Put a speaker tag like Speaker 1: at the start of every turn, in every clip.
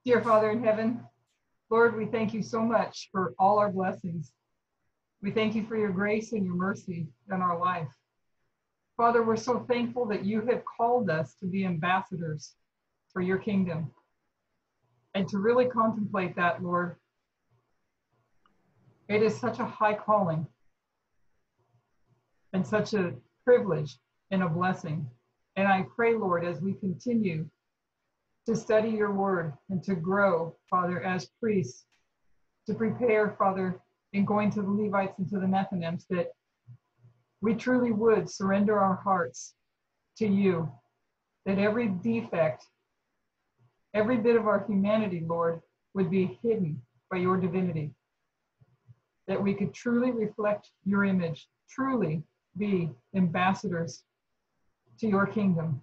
Speaker 1: Dear Father in heaven, Lord, we thank you so much for all our blessings. We thank you for your grace and your mercy in our life. Father, we're so thankful that you have called us to be ambassadors for your kingdom. And to really contemplate that, Lord, it is such a high calling and such a privilege and a blessing. And I pray, Lord, as we continue to study your word and to grow, Father, as priests, to prepare, Father, in going to the Levites and to the Nethinims, that we truly would surrender our hearts to you, that every defect, every bit of our humanity, Lord, would be hidden by your divinity, that we could truly reflect your image, truly be ambassadors to your kingdom.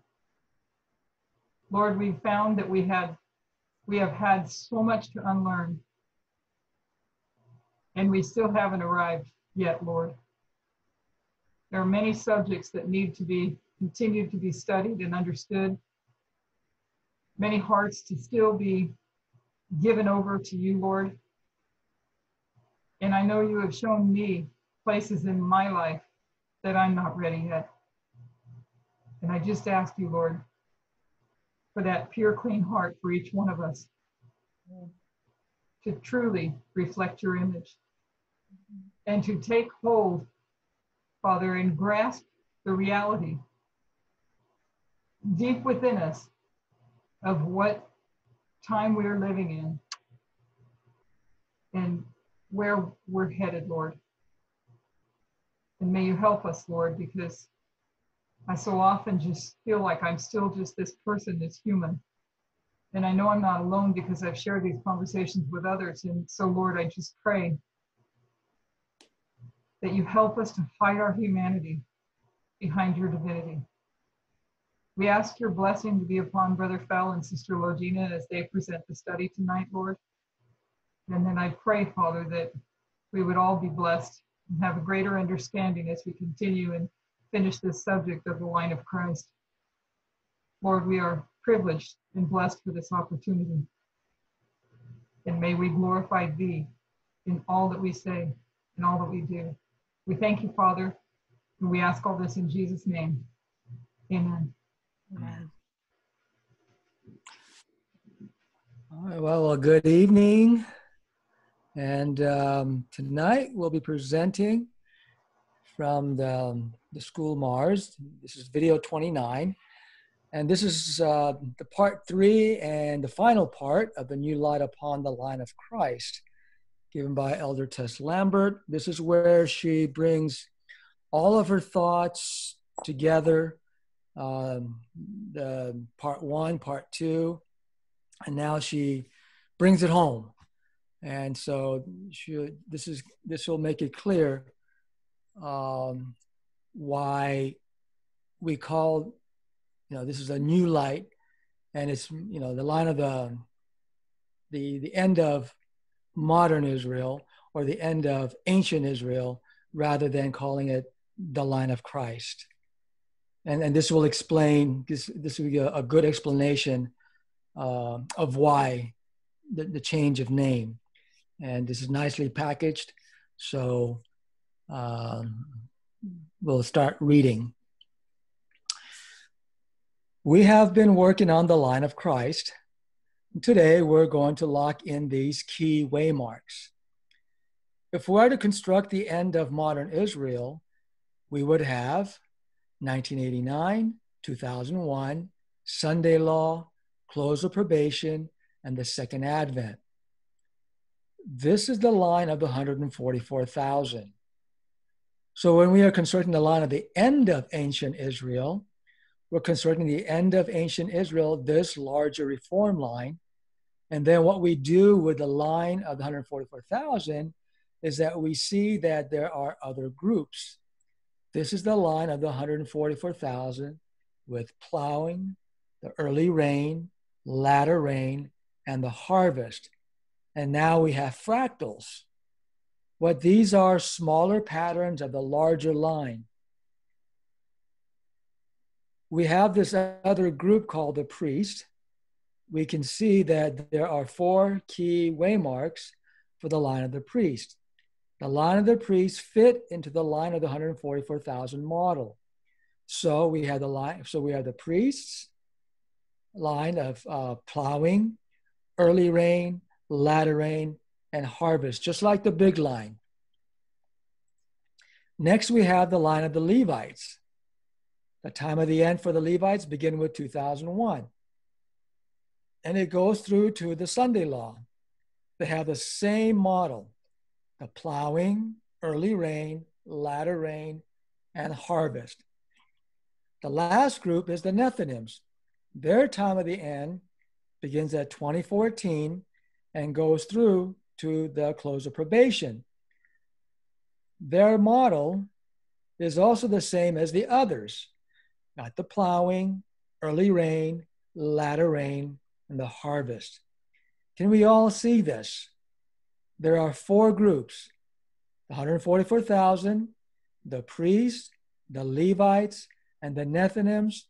Speaker 1: Lord, we've found that we have had so much to unlearn, and we still haven't arrived yet, Lord. There are many subjects that need to be continued to be studied and understood, many hearts to still be given over to you, Lord. And I know you have shown me places in my life that I'm not ready yet. And I just ask you, Lord, for that pure, clean heart for each one of us to truly reflect your image and to take hold, Father, and grasp the reality deep within us of what time we are living in and where we're headed, Lord. And may you help us, Lord, because I so often just feel like I'm still just this person, this human. And I know I'm not alone because I've shared these conversations with others. And so, Lord, I just pray that you help us to hide our humanity behind your divinity. We ask your blessing to be upon Brother Fell and Sister LoGina as they present the study tonight, Lord. And then I pray, Father, that we would all be blessed and have a greater understanding as we continue and finish this subject of the line of Christ. Lord, we are privileged and blessed for this opportunity. And may we glorify thee in all that we say and all that we do. We thank you, Father, and we ask all this in Jesus' name. Amen.
Speaker 2: Amen. All right, well, good evening. And tonight we'll be presenting from the School Mars. This is video 29. And this is the part 3 and the final part of the New Light Upon the Line of Christ, given by Elder Tess Lambert. This is where she brings all of her thoughts together, the part 1, part 2, and now she brings it home. And so this will make it clear why we call, this is a new light, and it's, the line of the end of modern Israel or the end of ancient Israel, rather than calling it the line of Christ. And this will explain, this will be a good explanation of why the change of name. And this is nicely packaged. So we'll start reading. We have been working on the line of Christ. Today, we're going to lock in these key waymarks. If we are to construct the end of modern Israel, we would have 1989, 2001, Sunday law, close of probation, and the second advent. This is the line of the 144,000. So when we are constructing the line of the end of ancient Israel, we're constructing the end of ancient Israel, this larger reform line. And then what we do with the line of the 144,000 is that we see that there are other groups. This is the line of the 144,000 with plowing, the early rain, latter rain, and the harvest. And now we have fractals. What these are smaller patterns of the larger line. We have this other group called the priest, we can see that there are four key waymarks for the line of the priest. The line of the priest fit into the line of the 144,000 model. So we have the priests line of plowing, early rain, latter rain, and harvest, just like the big line. Next, we have the line of the Levites. The time of the end for the Levites begin with 2001. And it goes through to the Sunday law. They have the same model, the plowing, early rain, latter rain, and harvest. The last group is the Nethinims. Their time of the end begins at 2014 and goes through to the close of probation. Their model is also the same as the others. Got the plowing, early rain, latter rain, and the harvest. Can we all see this? There are four groups: the 144,000, the priests, the Levites, and the Nethinims,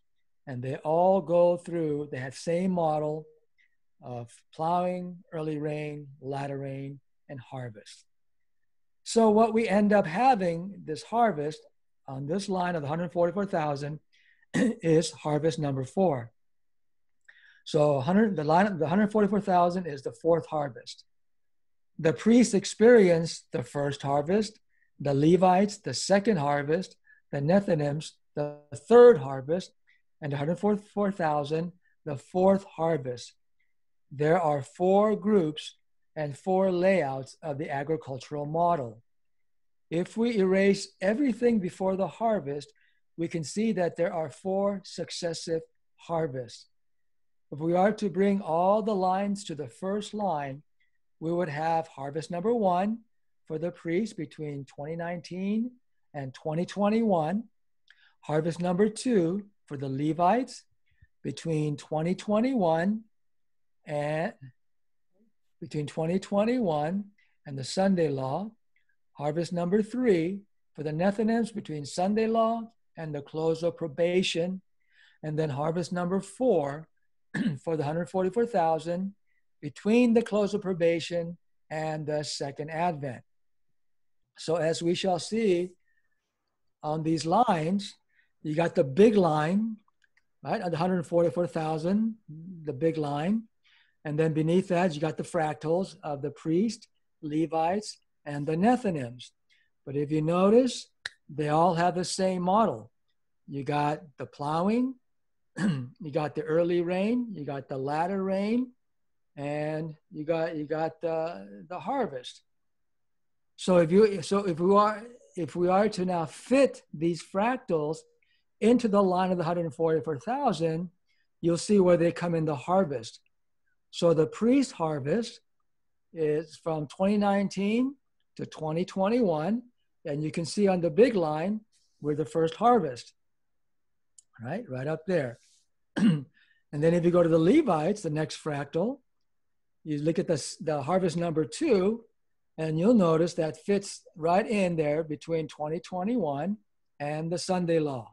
Speaker 2: and they all go through, they have same model of plowing, early rain, latter rain, and harvest. So what we end up having, this harvest on this line of the 144,000 is harvest number 4. So the line of the 144,000 is the fourth harvest. The priests experienced the first harvest, the Levites the second harvest, the Nethinims the third harvest, and 144,000 the fourth harvest. There are four groups and four layouts of the agricultural model. If we erase everything before the harvest, we can see that there are four successive harvests. If we are to bring all the lines to the first line, we would have harvest number 1 for the priests between 2019 and 2021, harvest number 2 for the Levites between 2021 and the Sunday law, harvest number 3 for the Nethinims between Sunday law and the close of probation, and then harvest number 4 for the 144,000 between the close of probation and the second advent. So as we shall see on these lines, you got the big line, right, of the 144,000, the big line. And then beneath that, you got the fractals of the priest, Levites, and the Nethinims. But if you notice, they all have the same model. You got the plowing, you got the early rain, you got the latter rain, and you got the harvest. So if we are to now fit these fractals into the line of the 144,000, you'll see where they come in the harvest. So the priest harvest is from 2019 to 2021, and you can see on the big line we're the first harvest, right up there. And then if you go to the Levites, the next fractal, you look at the harvest number 2, and you'll notice that fits right in there between 2021 and the Sunday law.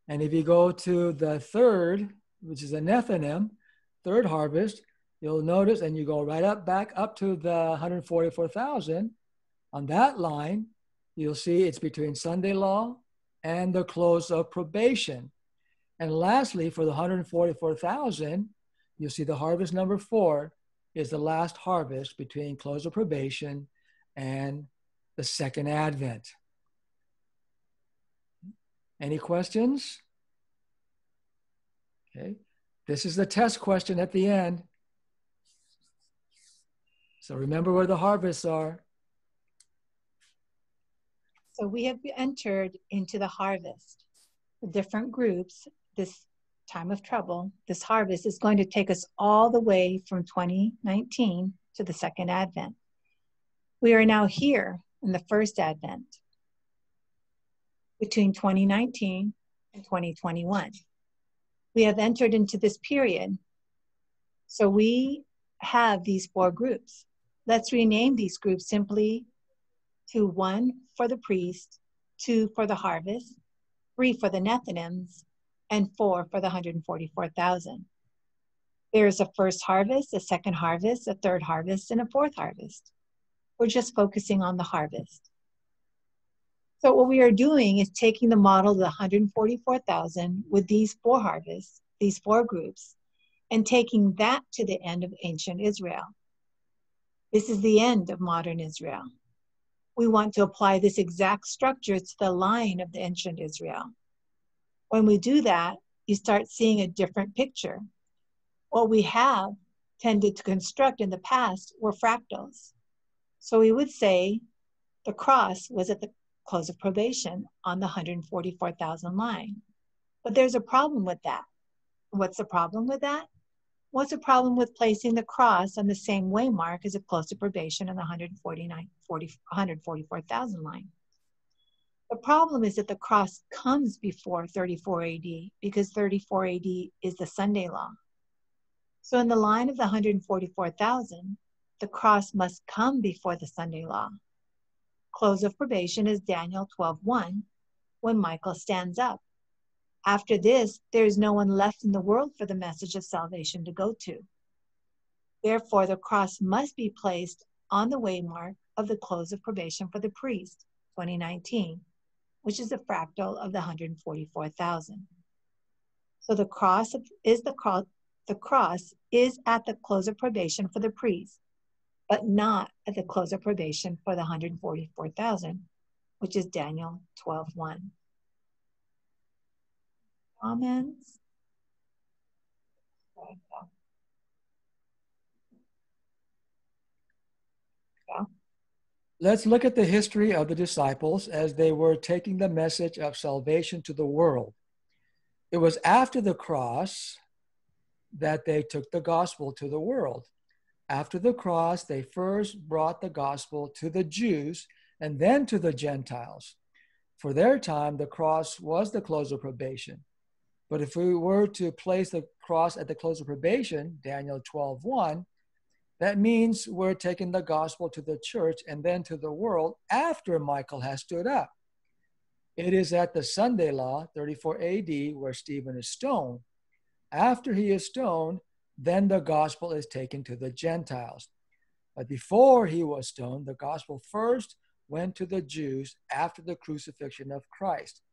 Speaker 2: And if you go to the third, which is a Nethinim, third harvest, you'll notice, and you go right back up to the 144,000, on that line, you'll see it's between Sunday law and the close of probation. And lastly, for the 144,000, you'll see the harvest number 4 is the last harvest between close of probation and the second advent. Any questions? Okay, this is the test question at the end. So remember where the harvests are.
Speaker 3: So we have entered into the harvest. The different groups, this time of trouble, this harvest is going to take us all the way from 2019 to the second advent. We are now here in the first advent between 2019 and 2021. We have entered into this period. So we have these 4 groups. Let's rename these groups simply to 1 for the priest, 2 for the harvest, 3 for the Nethinims, and 4 for the 144,000. There's a first harvest, a second harvest, a third harvest, and a fourth harvest. We're just focusing on the harvest. So what we are doing is taking the model of the 144,000 with these four harvests, these four groups, and taking that to the end of ancient Israel. This is the end of modern Israel. We want to apply this exact structure to the line of the ancient Israel. When we do that, you start seeing a different picture. What we have tended to construct in the past were fractals. So we would say the cross was at the close of probation on the 144,000 line. But there's a problem with that. What's the problem with that? What's the problem with placing the cross on the same waymark as a close of probation on the 144,000 line? The problem is that the cross comes before 34 AD because 34 AD is the Sunday law. So in the line of the 144,000, the cross must come before the Sunday law. Close of probation is Daniel 12:1, when Michael stands up. After this, there is no one left in the world for the message of salvation to go to. Therefore, the cross must be placed on the waymark of the close of probation for the priest, 2019, which is a fractal of the 144,000. So the cross is at the close of probation for the priest, but not at the close of probation for the 144,000, which is Daniel 12:1. Comments?
Speaker 2: Let's look at the history of the disciples as they were taking the message of salvation to the world. It was after the cross that they took the gospel to the world. After the cross, they first brought the gospel to the Jews and then to the Gentiles. For their time, the cross was the close of probation. But if we were to place the cross at the close of probation, Daniel 12:1, that means we're taking the gospel to the church and then to the world after Michael has stood up. It is at the Sunday law, 34 AD, where Stephen is stoned. After he is stoned, then the gospel is taken to the Gentiles. But before he was stoned, the gospel first went to the Jews after the crucifixion of Christ.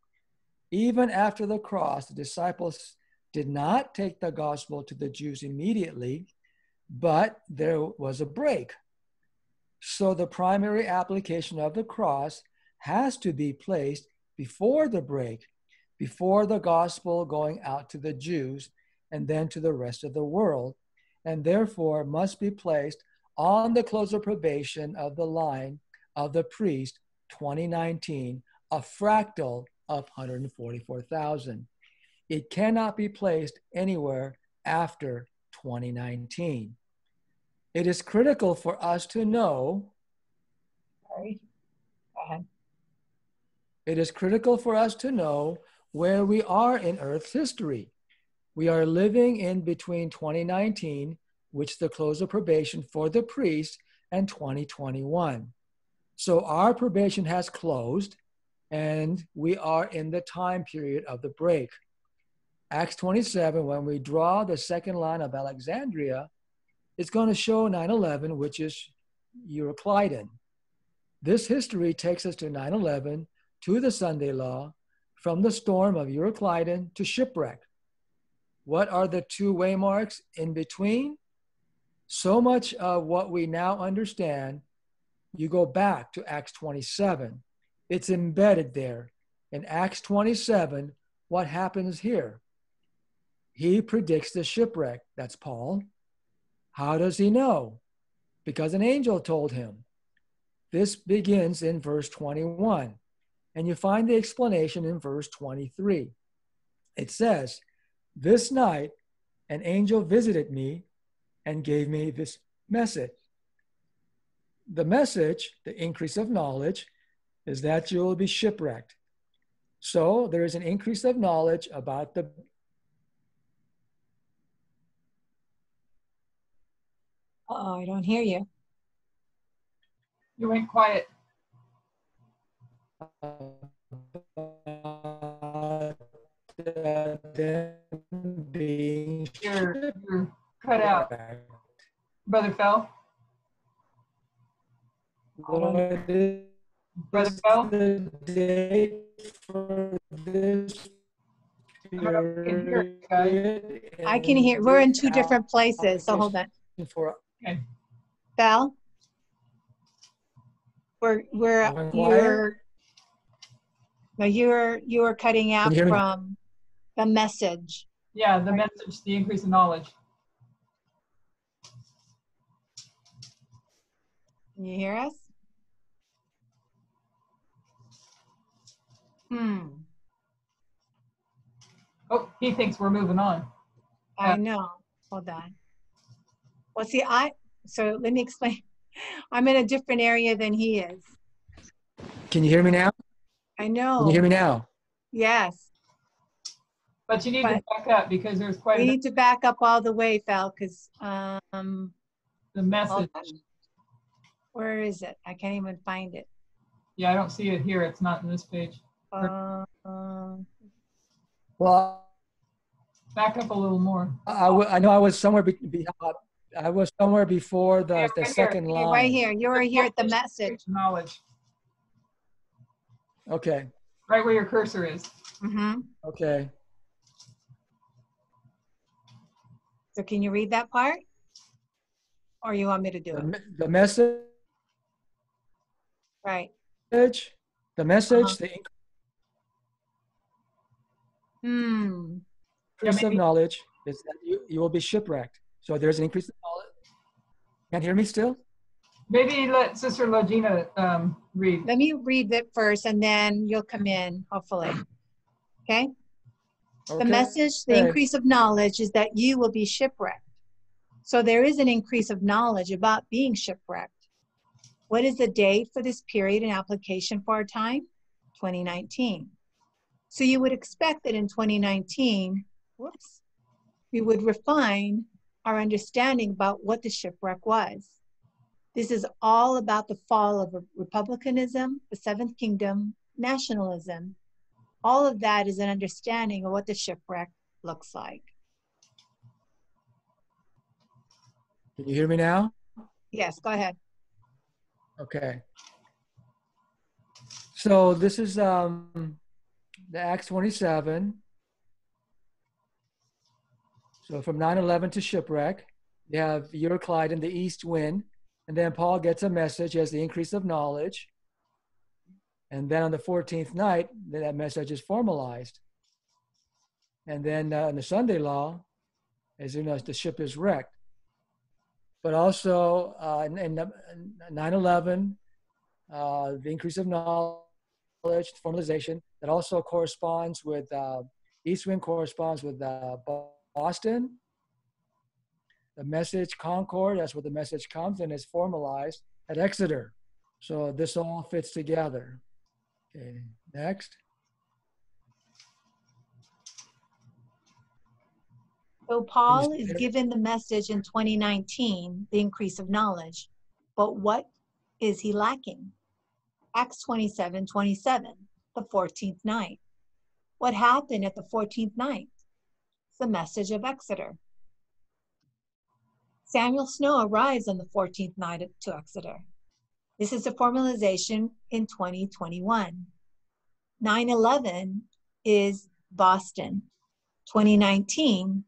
Speaker 2: Even after the cross, the disciples did not take the gospel to the Jews immediately, but there was a break. So the primary application of the cross has to be placed before the break, before the gospel going out to the Jews and then to the rest of the world, and therefore must be placed on the close of probation of the line of the priest, 2019, a fractal of 144,000. It cannot be placed anywhere after 2019. It is critical for us to know.
Speaker 3: Sorry, go ahead.
Speaker 2: It is critical for us to know where we are in Earth's history. We are living in between 2019, which is the close of probation for the priest, and 2021. So our probation has closed, and we are in the time period of the break. Acts 27, when we draw the second line of Alexandria, it's going to show 9/11, which is Euroclydon. This history takes us to 9/11, to the Sunday law, from the storm of Euroclydon to shipwreck. What are the two waymarks in between? So much of what we now understand, you go back to Acts 27. It's embedded there. In Acts 27, what happens here? He predicts the shipwreck. That's Paul. How does he know? Because an angel told him. This begins in verse 21, and you find the explanation in verse 23. It says, "This night an angel visited me and gave me this message." The message, the increase of knowledge, is that you will be shipwrecked. So there is an increase of knowledge about the
Speaker 3: Uh-oh, I don't hear you.
Speaker 1: You went quiet.
Speaker 2: them being
Speaker 1: You're cut out. Brother Fell?
Speaker 2: What is
Speaker 1: Brother Fell?
Speaker 2: the date for this
Speaker 1: I don't know if you can hear it, guys.
Speaker 2: period?
Speaker 3: I can hear. We're in two different places, so hold on.
Speaker 2: For
Speaker 1: Okay.
Speaker 3: Val? We're
Speaker 2: Going quiet?
Speaker 3: you're cutting out
Speaker 2: Can you hear me?
Speaker 3: from the message.
Speaker 1: Yeah, the message, the increase in knowledge.
Speaker 3: Can you hear us?
Speaker 1: Oh, he thinks we're moving on.
Speaker 3: I know. Hold on. Well, see, so let me explain. I'm in a different area than he is.
Speaker 2: Can you hear me now?
Speaker 3: I know.
Speaker 2: Can you hear me now?
Speaker 3: Yes.
Speaker 1: But you need to back up because there's quite
Speaker 3: We
Speaker 1: a
Speaker 3: need to back up all the way, Val, because
Speaker 1: the message.
Speaker 3: where is it? I can't even find it.
Speaker 1: Yeah, I don't see it here. It's not in this page.
Speaker 2: Well,
Speaker 1: Back up a little more.
Speaker 2: I know I was somewhere I was somewhere before the
Speaker 1: right
Speaker 2: second
Speaker 1: here.
Speaker 2: line.
Speaker 3: Right here. You were here at the message.
Speaker 1: Knowledge.
Speaker 2: Okay.
Speaker 1: Right where your cursor is.
Speaker 3: Mm-hmm.
Speaker 2: Okay.
Speaker 3: So can you read that part? Or you want me to do it?
Speaker 2: The message.
Speaker 3: Right.
Speaker 2: The message, the increase of knowledge is that you will be shipwrecked. So there's an increase of knowledge. Can't hear me still?
Speaker 1: Maybe let Sister LoGina read.
Speaker 3: Let me read it first and then you'll come in, hopefully. Okay? The message, the increase of knowledge is that you will be shipwrecked. So there is an increase of knowledge about being shipwrecked. What is the date for this period and application for our time? 2019. So you would expect that in 2019, we would refine our understanding about what the shipwreck was. This is all about the fall of republicanism, the Seventh Kingdom, nationalism. All of that is an understanding of what the shipwreck looks like.
Speaker 2: Can you hear me now?
Speaker 3: Yes, go ahead.
Speaker 2: Okay. So this is the Acts 27. So from 9/11 to shipwreck, you have Euroclide in the east wind, and then Paul gets a message as the increase of knowledge. And then on the 14th night, that message is formalized. And then in the Sunday law, as you know, the ship is wrecked. But also in 9/11, the increase of knowledge, formalization, that also corresponds with, east wind corresponds with Boston. The message Concord, that's where the message comes and is formalized at Exeter. So this all fits together. Okay, next.
Speaker 3: So Paul is given the message in 2019, the increase of knowledge, but what is he lacking? Acts 27:27, the 14th night. What happened at the 14th night? It's the message of Exeter. Samuel Snow arrives on the 14th night to Exeter. This is a formalization in 2021. 9/11 is Boston. 2019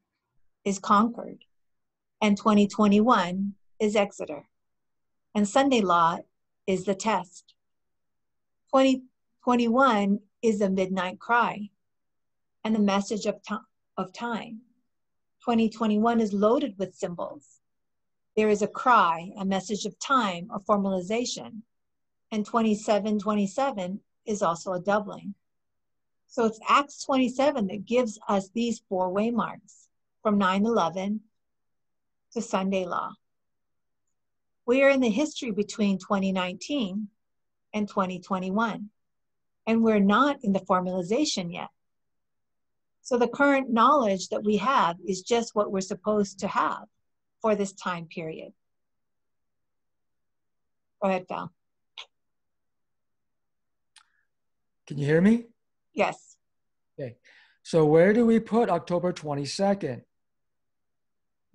Speaker 3: is Concord. And 2021 is Exeter. And Sunday law is the test. 2021 is the midnight cry and the message of time. 2021 is loaded with symbols. There is a cry, a message of time, a formalization. And 27:27 is also a doubling. So it's Acts 27 that gives us these four waymarks from 9/11 to Sunday law. We are in the history between 2019 and 2021, and we're not in the formalization yet. So the current knowledge that we have is just what we're supposed to have for this time period. Go ahead, Val.
Speaker 2: Can you hear me?
Speaker 3: Yes.
Speaker 2: Okay. So where do we put October 22nd?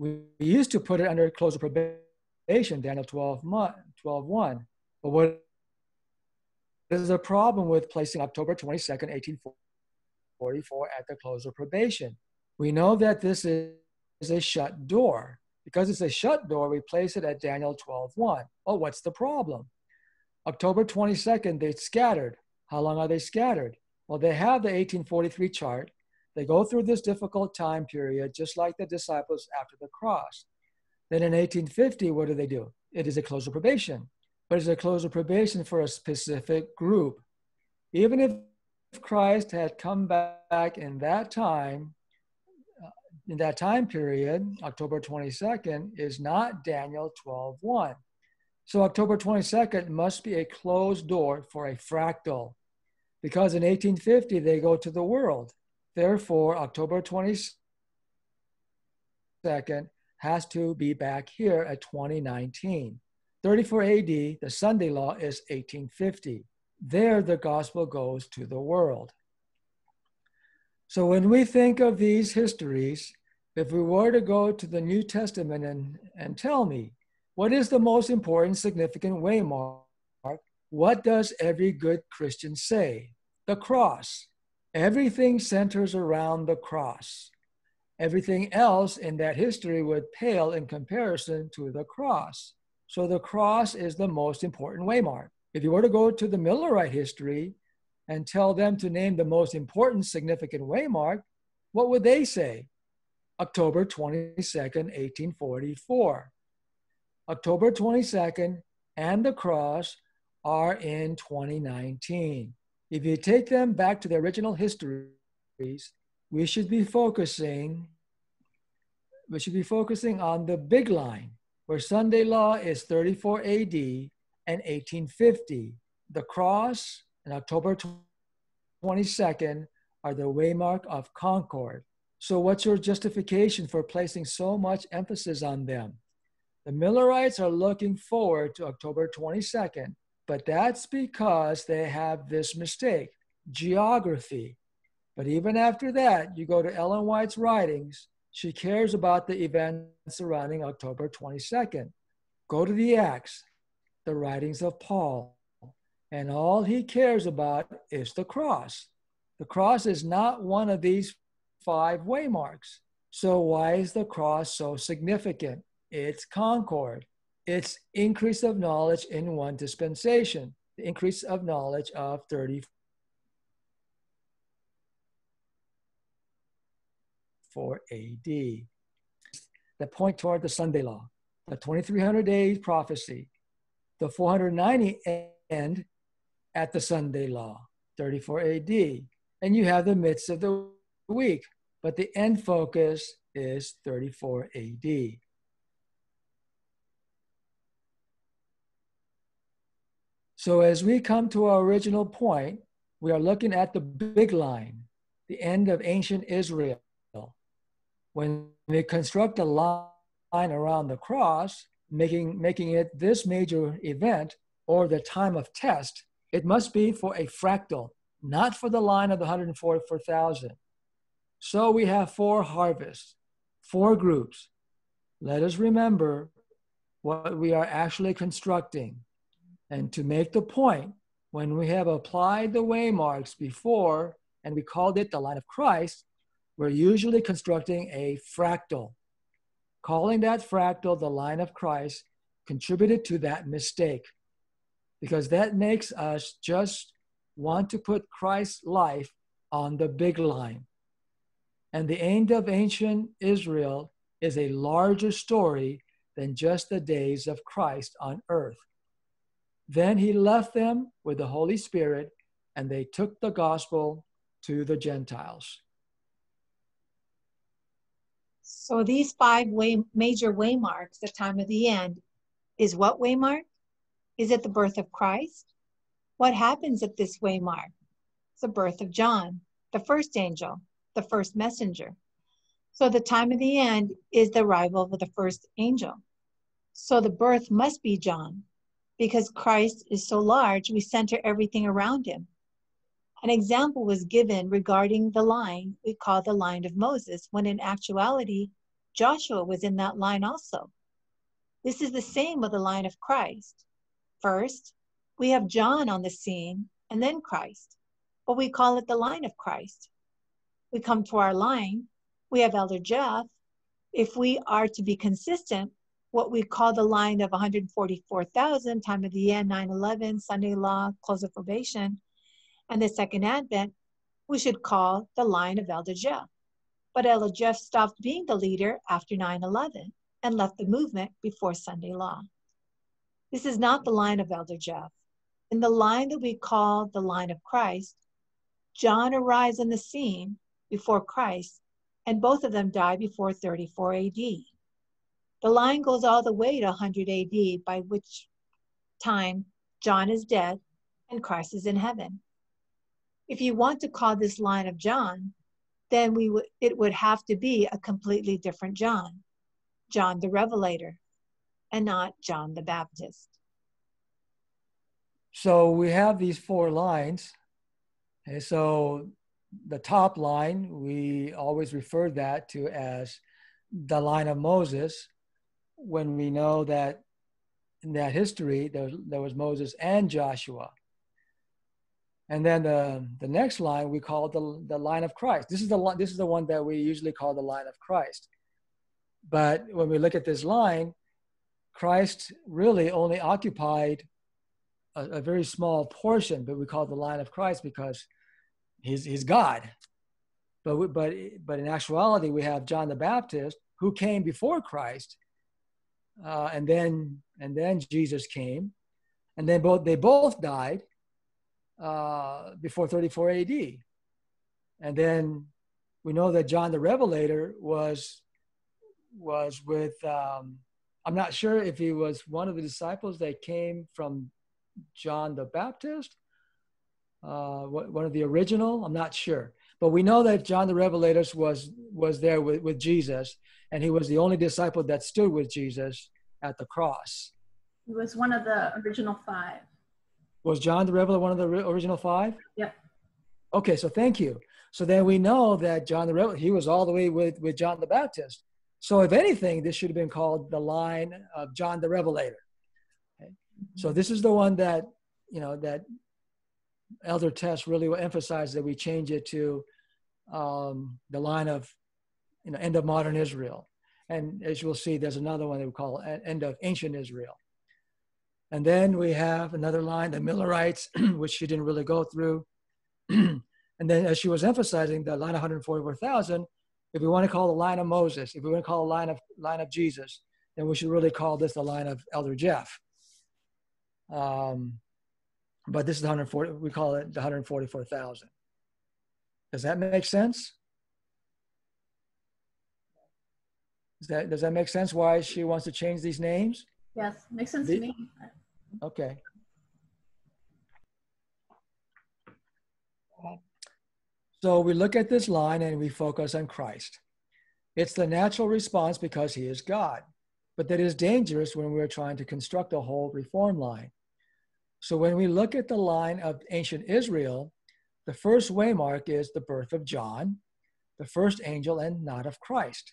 Speaker 2: We used to put it under close of probation, Daniel 12:1. But what is the problem with placing October 22nd, 1844 at the close of probation? We know that this is a shut door. Because it's a shut door, we place it at Daniel 12:1. Oh, what's the problem? October 22nd, they scattered. How long are they scattered? Well, they have the 1843 chart. They go through this difficult time period, just like the disciples after the cross. Then in 1850, what do? It is a close of probation, but it's a close of probation for a specific group. Even if Christ had come back in that time period, October 22nd is not Daniel 12:1. So October 22nd must be a closed door for a fractal, because in 1850 they go to the world. Therefore, October 22nd has to be back here at 2019. 34 AD, the Sunday law is 1850. There, the gospel goes to the world. So when we think of these histories, if we were to go to the New Testament and tell me, what is the most important, significant waymark? What does every good Christian say? The cross. Everything centers around the cross. Everything else in that history would pale in comparison to the cross. So the cross is the most important waymark. If you were to go to the Millerite history and tell them to name the most important, significant waymark, what would they say? October 22nd, 1844. October 22nd and the cross are in 2019. If you take them back to the original histories, we should be focusing on the big line, where Sunday law is 34 AD and 1850. The cross and October 22nd are the waymark of concord. So what's your justification for placing so much emphasis on them? The Millerites are looking forward to October 22nd, but that's because they have this mistake, geography. But even after that, you go to Ellen White's writings, she cares about the events surrounding October 22nd. Go to the Acts, the writings of Paul, and all he cares about is the cross. The cross is not one of these 5 waymarks. So why is the cross so significant? It's concord. It's increase of knowledge in one dispensation, the increase of knowledge of 34 AD. The point toward the Sunday law, the 2300 days prophecy, the 490 end at the Sunday law, 34 AD. And you have the midst of the week, but the end focus is 34 AD. So as we come to our original point, we are looking at the big line, the end of ancient Israel. When they construct a line around the cross, making it this major event or the time of test, it must be for a fractal, not for the line of the 144,000. So we have 4 harvests, 4 groups. Let us remember what we are actually constructing. And to make the point, when we have applied the waymarks before and we called it the line of Christ, we're usually constructing a fractal. Calling that fractal the line of Christ contributed to that mistake, because that makes us just want to put Christ's life on the big line. And the end of ancient Israel is a larger story than just the days of Christ on earth. Then he left them with the Holy Spirit, and they took the gospel to the Gentiles.
Speaker 3: So these 5 major waymarks, the time of the end, is what waymark? Is it the birth of Christ? What happens at this waymark? It's the birth of John, the first angel, the first messenger. So the time of the end is the arrival of the first angel. So the birth must be John. Because Christ is so large, we center everything around him. An example was given regarding the line we call the line of Moses, when in actuality, Joshua was in that line also. This is the same with the line of Christ. First, we have John on the scene and then Christ, but we call it the line of Christ. We come to our line, we have Elder Jeff. If we are to be consistent, what we call the line of 144,000, time of the end, 9/11, Sunday law, close of probation, and the second advent, we should call the line of Elder Jeff. But Elder Jeff stopped being the leader after 9/11 and left the movement before Sunday law. This is not the line of Elder Jeff. In the line that we call the line of Christ, John arrives on the scene before Christ, and both of them die before 34 AD. The line goes all the way to 100 AD, by which time John is dead and Christ is in heaven. If you want to call this line of John, then it would have to be a completely different John, John the Revelator, and not John the Baptist.
Speaker 2: So we have these four lines. Okay, so the top line, we always refer that to as the line of Moses, when we know that in that history, there was Moses and Joshua. And then the next line, we call it the line of Christ. This is the one that we usually call the line of Christ. But when we look at this line, Christ really only occupied a very small portion, but we call it the line of Christ because he's God. But in actuality, we have John the Baptist, who came before Christ, and then Jesus came, and then they both died before 34 AD. And then we know that John the Revelator was with, I'm not sure if he was one of the disciples that came from John the Baptist, one of the original, I'm not sure. But we know that John the Revelator was there with Jesus, and he was the only disciple that stood with Jesus at the cross.
Speaker 4: He was one of the original five.
Speaker 2: Was John the Revelator one of the original five?
Speaker 4: Yep.
Speaker 2: Okay, so thank you. So then we know that John the Revelator, he was all the way with John the Baptist. So if anything, this should have been called the line of John the Revelator. Okay? So this is the one that, that Elder Tess really will emphasize, that we change it to the line of, end of modern Israel. And as you'll see, there's another one that we call end of ancient Israel. And then we have another line, the Millerites, which she didn't really go through. And then as she was emphasizing, the line of 144,000, if we want to call the line of Moses, if we want to call the line of Jesus, then we should really call this the line of Elder Jeff. But this is we call it the 144,000. Does that make sense? Does that make sense why she wants to change these names?
Speaker 4: Yes, makes sense to me.
Speaker 2: Okay. So we look at this line and we focus on Christ. It's the natural response because he is God, but that is dangerous when we're trying to construct a whole reform line. So when we look at the line of ancient Israel, the first waymark is the birth of John, the first angel, and not of Christ.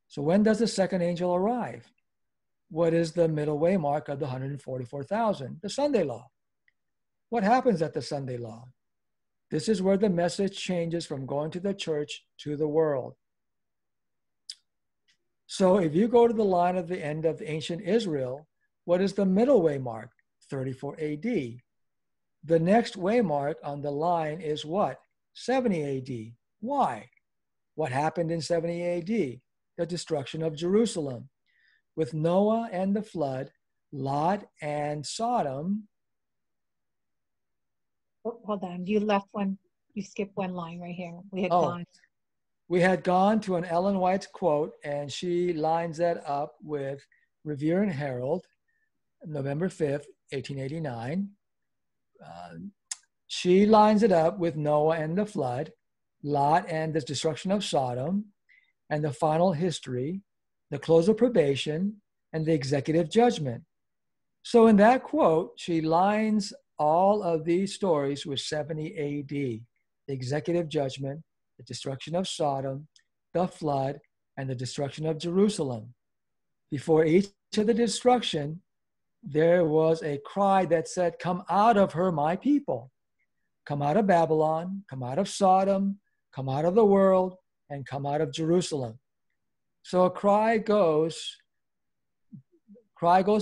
Speaker 2: So when does the second angel arrive? What is the middle waymark of the 144,000? The Sunday law. What happens at the Sunday law? This is where the message changes from going to the church to the world. So if you go to the line of the end of ancient Israel, what is the middle waymark? 34 AD. The next waymark on the line is what? 70 AD. Why? What happened in 70 AD? The destruction of Jerusalem. With Noah and the flood, Lot and Sodom.
Speaker 3: Oh, hold on, you skipped one line right here.
Speaker 2: We had gone to an Ellen White quote, and she lines that up with Revere and Herald, November 5th, 1889. She lines it up with Noah and the flood, Lot and the destruction of Sodom, and the final history, the close of probation, and the executive judgment. So in that quote, she lines all of these stories with 70 AD, the executive judgment, the destruction of Sodom, the flood, and the destruction of Jerusalem. Before each of the destruction, there was a cry that said, "Come out of her, my people. Come out of Babylon, come out of Sodom, come out of the world, and come out of Jerusalem." So a cry goes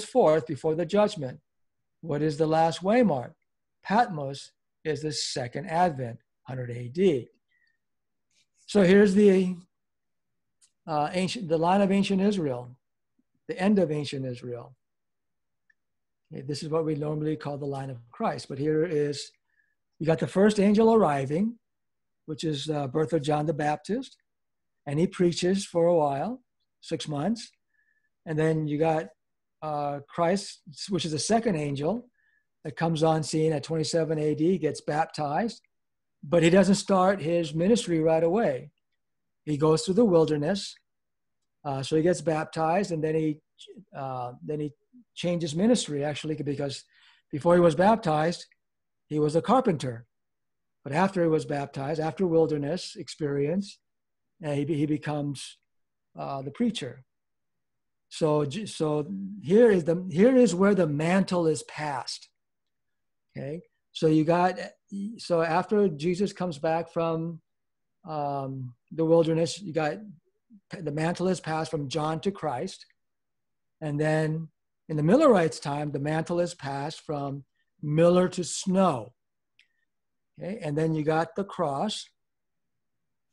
Speaker 2: forth before the judgment. What is the last waymark? Patmos is the second advent, 100 AD. So here's the line of ancient Israel, the end of ancient Israel. Okay, this is what we normally call the line of Christ. But here is, you got the first angel arriving, which is the birth of John the Baptist. And he preaches for a while, 6 months. And then you got Christ, which is the second angel that comes on scene at 27 AD, gets baptized. But he doesn't start his ministry right away. He goes through the wilderness. So he gets baptized, and then he changes ministry, actually, because before he was baptized, he was a carpenter. But after he was baptized, after wilderness experience, he becomes the preacher. So here is where the mantle is passed. Okay, so after Jesus comes back from the wilderness, you got the mantle is passed from John to Christ, and then in the Millerites' time, the mantle is passed from Miller to Snow. Okay, and then you got the cross,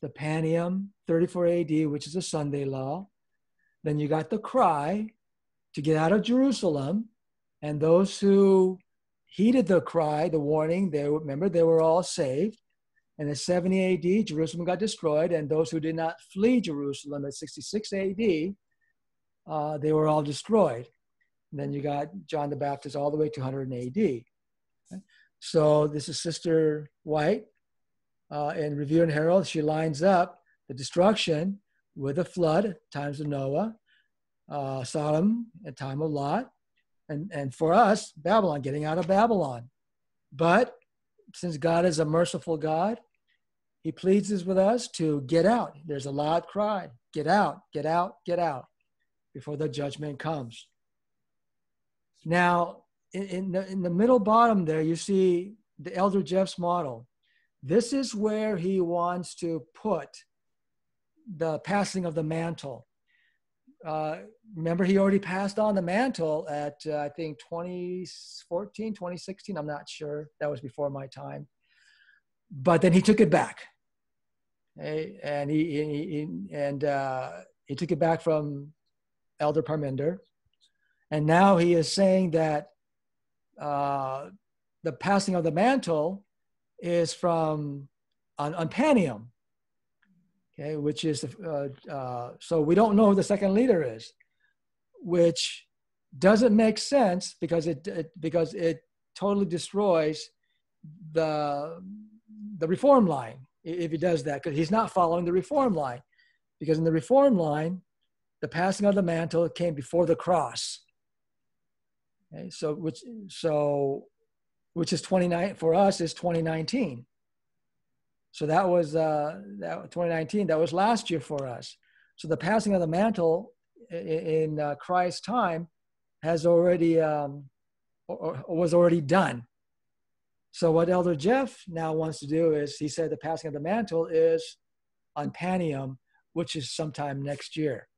Speaker 2: the Panium, 34 AD, which is a Sunday law. Then you got the cry to get out of Jerusalem, and those who heeded the cry, the warning, they were all saved. And at 70 AD, Jerusalem got destroyed, and those who did not flee Jerusalem at 66 AD, they were all destroyed. And then you got John the Baptist all the way to 100 AD. Okay? So this is Sister White in Review and Herald. She lines up the destruction with the flood, times of Noah, Sodom, at time of Lot, and for us, Babylon, getting out of Babylon. But since God is a merciful God, he pleads with us to get out. There's a loud cry, get out, get out, get out, before the judgment comes. Now, in the middle bottom there, you see the Elder Jeff's model. This is where he wants to put the passing of the mantle. Remember, he already passed on the mantle at, I think, 2014, 2016. I'm not sure. That was before my time. But then he took it back. Okay? And he took it back from Elder Parminder. And now he is saying that the passing of the mantle is from on Panium. Okay, which is so we don't know who the second leader is, which doesn't make sense because it totally destroys the reform line if he does that, because he's not following the reform line, because in the reform line, the passing of the mantle came before the cross. Okay, so which is 29 for us is 2019. So that was that 2019. That was last year for us. So the passing of the mantle in Christ's time has already was already done. So what Elder Jeff now wants to do is, he said the passing of the mantle is on Panium, which is sometime next year.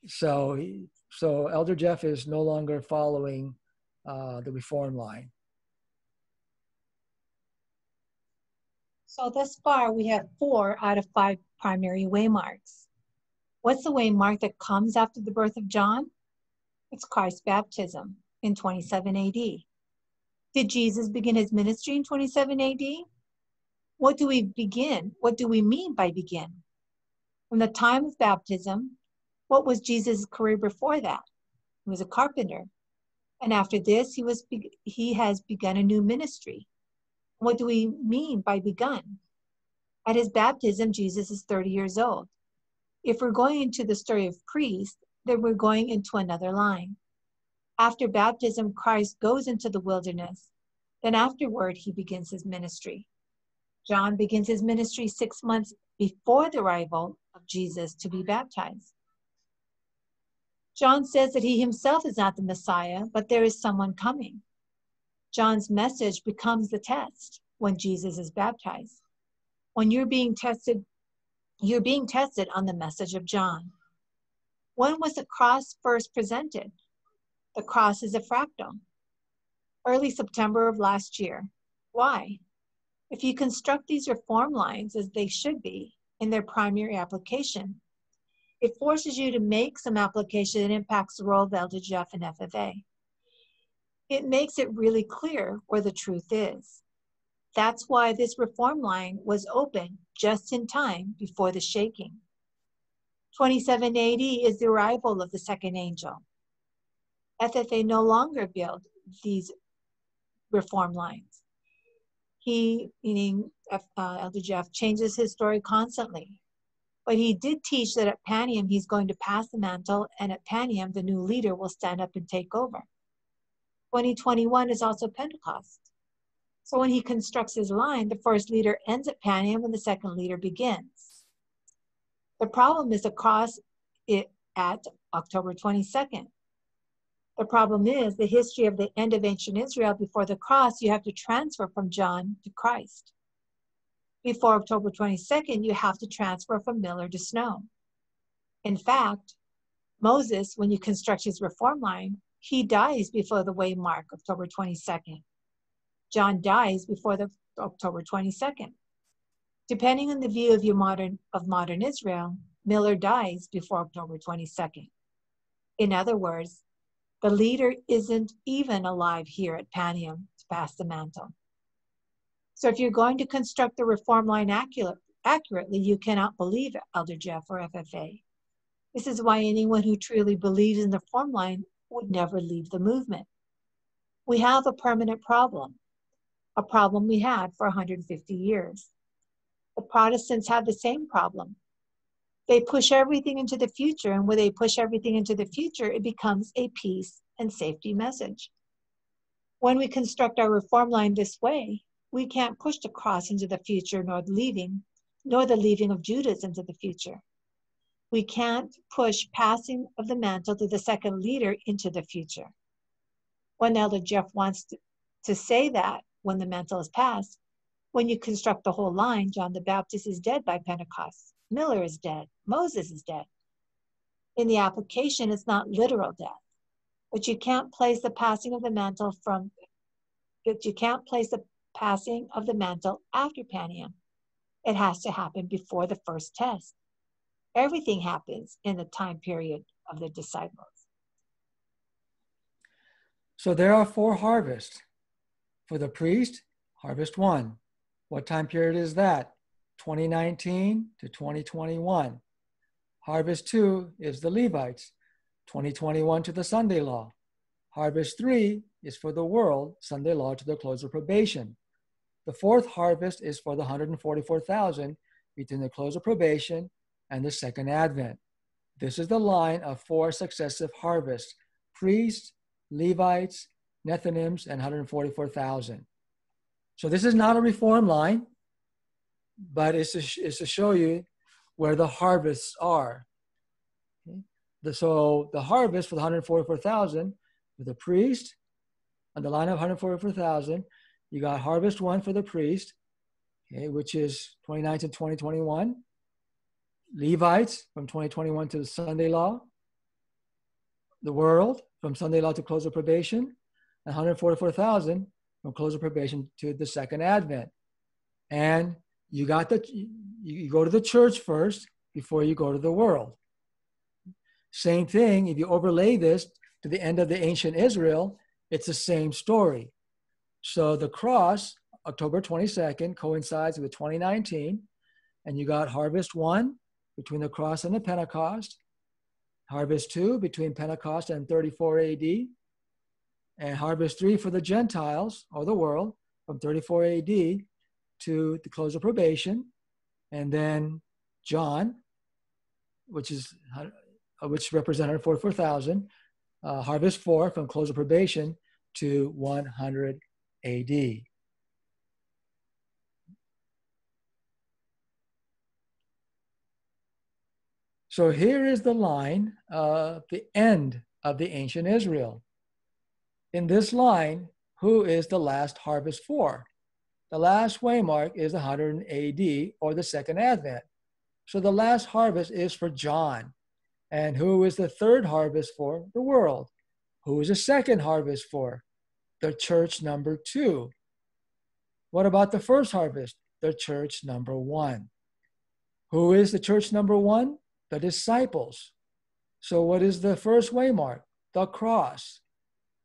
Speaker 2: So Elder Jeff is no longer following the reform line.
Speaker 3: So thus far, we have 4 out of 5 primary waymarks. What's the waymark that comes after the birth of John? It's Christ's baptism in 27 AD. Did Jesus begin his ministry in 27 AD? What do we begin? What do we mean by begin? From the time of baptism, what was Jesus' career before that? He was a carpenter. And after this, he has begun a new ministry. What do we mean by begun? At his baptism, Jesus is 30 years old. If we're going into the story of priests, then we're going into another line. After baptism, Christ goes into the wilderness. Then afterward, he begins his ministry. John begins his ministry 6 months before the arrival of Jesus to be baptized. John says that he himself is not the Messiah, but there is someone coming. John's message becomes the test when Jesus is baptized. When you're being tested on the message of John. When was the cross first presented? The cross is a fractal. Early September of last year. Why? If you construct these reform lines as they should be in their primary application, it forces you to make some application that impacts the role of LGF and FFA. It makes it really clear where the truth is. That's why this reform line was open just in time before the shaking. 27 AD is the arrival of the second angel. FFA no longer build these reform lines. He, meaning Elder Jeff, changes his story constantly. But he did teach that at Panium, he's going to pass the mantle, and at Panium, the new leader will stand up and take over. 2021 is also Pentecost. So when he constructs his line, the first leader ends at Panium and the second leader begins. The problem is across it at October 22nd. The problem is the history of the end of ancient Israel before the cross, you have to transfer from John to Christ. Before October 22nd, you have to transfer from Miller to Snow. In fact, Moses, when you construct his reform line, he dies before the waymark, October 22nd. John dies before the October 22nd. Depending on the view of modern Israel, Miller dies before October 22nd. In other words, the leader isn't even alive here at Panium to pass the mantle. So if you're going to construct the reform line accurately, you cannot believe Elder Jeff or FFA. This is why anyone who truly believes in the reform line would never leave the movement. We have a permanent problem, a problem we had for 150 years. The Protestants have the same problem. They push everything into the future, and when they push everything into the future, it becomes a peace and safety message. When we construct our reform line this way, we can't push the cross into the future, nor the leaving of Judas into the future. We can't push passing of the mantle to the second leader into the future. When Elder Jeff wants to say that when the mantle is passed, when you construct the whole line, John the Baptist is dead by Pentecost. Miller is dead. Moses is dead. In the application, it's not literal death, but you can't place the passing of the mantle after Panium. It has to happen before the first test. Everything happens in the time period of the disciples.
Speaker 2: So there are 4 harvests. For the priest, harvest 1. What time period is that? 2019 to 2021. Harvest 2 is the Levites, 2021 to the Sunday law. Harvest 3 is for the world, Sunday law to the close of probation. The 4th harvest is for the 144,000 between the close of probation and the second advent. This is the line of 4 successive harvests: priests, Levites, Nethinims, and 144,000. So this is not a reform line, but it's to show you where the harvests are. Okay? So the harvest for the 144,000, with the priest, on the line of 144,000, you got harvest 1 for the priest, okay, which is 2019 to 2021. Levites from 2021 to the Sunday law. The world from Sunday law to close of probation. And 144,000 from close of probation to the second advent. And you go to the church first before you go to the world. Same thing, if you overlay this to the end of the ancient Israel, it's the same story. So the cross, October 22nd, coincides with 2019, and you got harvest 1 between the cross and the Pentecost, harvest 2 between Pentecost and 34 AD, and harvest 3 for the Gentiles, or the world, from 34 AD to the close of probation, and then John, which represents 144,000, harvest 4 from close of probation to 100 AD. So here is the line, the end of the ancient Israel. In this line, who is the last harvest for? The last waymark is 100 AD, or the second advent. So the last harvest is for John. And who is the third harvest for? The world. Who is the second harvest for? The church number 2. What about the first harvest? The church number 1. Who is the church number 1? The disciples. So what is the first waymark? The cross.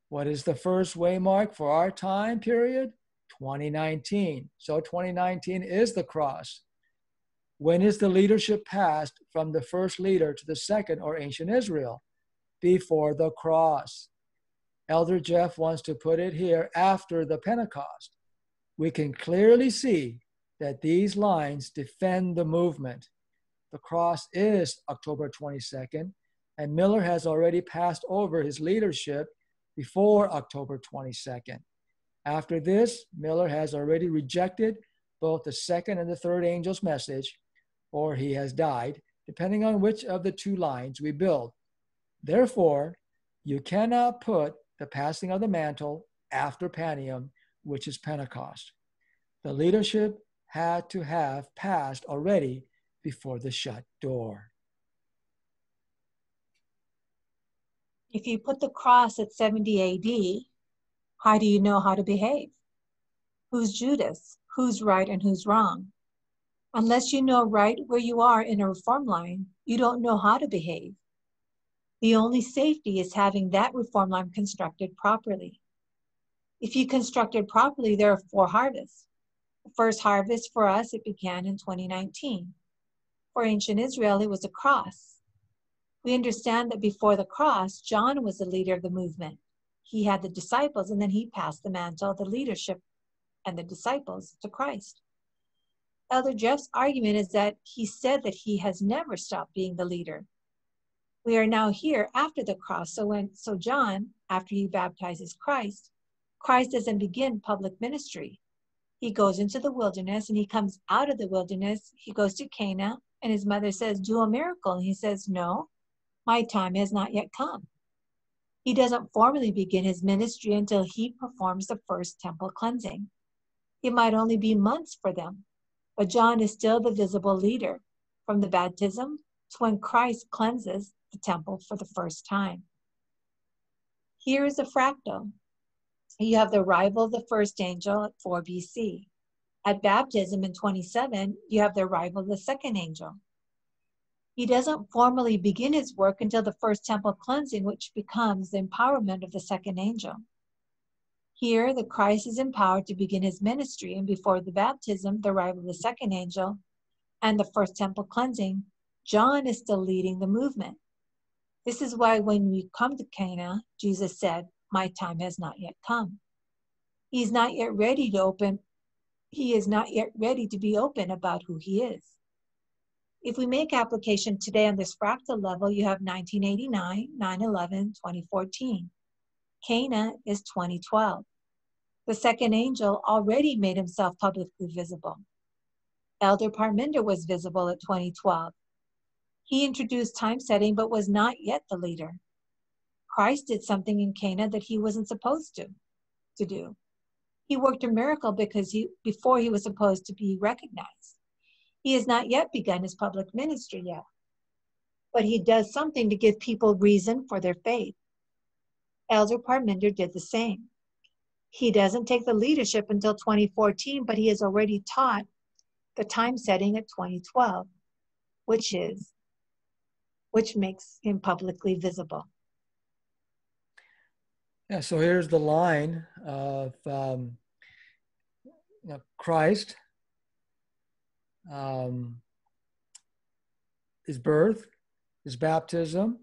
Speaker 2: What is the first waymark for our time period? 2019. So 2019 is the cross. When is the leadership passed from the first leader to the second, or ancient Israel? Before the cross. Elder Jeff wants to put it here after the Pentecost. We can clearly see that these lines defend the movement. The cross is October 22nd, and Miller has already passed over his leadership before October 22nd. After this, Miller has already rejected both the second and the third angel's message, or he has died, depending on which of the two lines we build. Therefore, you cannot put the passing of the mantle after Panium, which is Pentecost. The leadership had to have passed already before the shut door.
Speaker 3: If you put the cross at 70 AD, how do you know how to behave? Who's Judas? Who's right and who's wrong? Unless you know right where you are in a reform line, you don't know how to behave. The only safety is having that reform line constructed properly. If you construct it properly, there are 4 harvests. The first harvest for us, it began in 2019. For ancient Israel, it was a cross. We understand that before the cross, John was the leader of the movement. He had the disciples, and then he passed the mantle, the leadership, and the disciples to Christ. Elder Jeff's argument is that he said that he has never stopped being the leader. We are now here after the cross. So John, after he baptizes Christ, Christ doesn't begin public ministry. He goes into the wilderness, and he comes out of the wilderness. He goes to Cana, and his mother says, do a miracle. And he says, no, my time has not yet come. He doesn't formally begin his ministry until he performs the first temple cleansing. It might only be months for them, but John is still the visible leader from the baptism to when Christ cleanses the temple for the first time. Here is a fractal. You have the arrival of the first angel at 4 BC. At baptism in 27, you have the arrival of the second angel. He doesn't formally begin his work until the first temple cleansing, which becomes the empowerment of the second angel. Here, the Christ is empowered to begin his ministry, and before the baptism, the arrival of the second angel, and the first temple cleansing, John is still leading the movement. This is why when we come to Cana, Jesus said, my time has not yet come. He is not yet ready to be open about who he is. If we make application today on this fractal level, you have 1989, 9/11, 2014. Cana is 2012. The second angel already made himself publicly visible. Elder Parminder was visible at 2012. He introduced time setting, but was not yet the leader. Christ did something in Cana that he wasn't supposed to do. He worked a miracle before he was supposed to be recognized. He has not yet begun his public ministry yet, but he does something to give people reason for their faith. Elder Parminder did the same. He doesn't take the leadership until 2014, but he has already taught the time setting at 2012, which makes him publicly visible.
Speaker 2: Yeah, so here's the line of Christ, his birth, his baptism,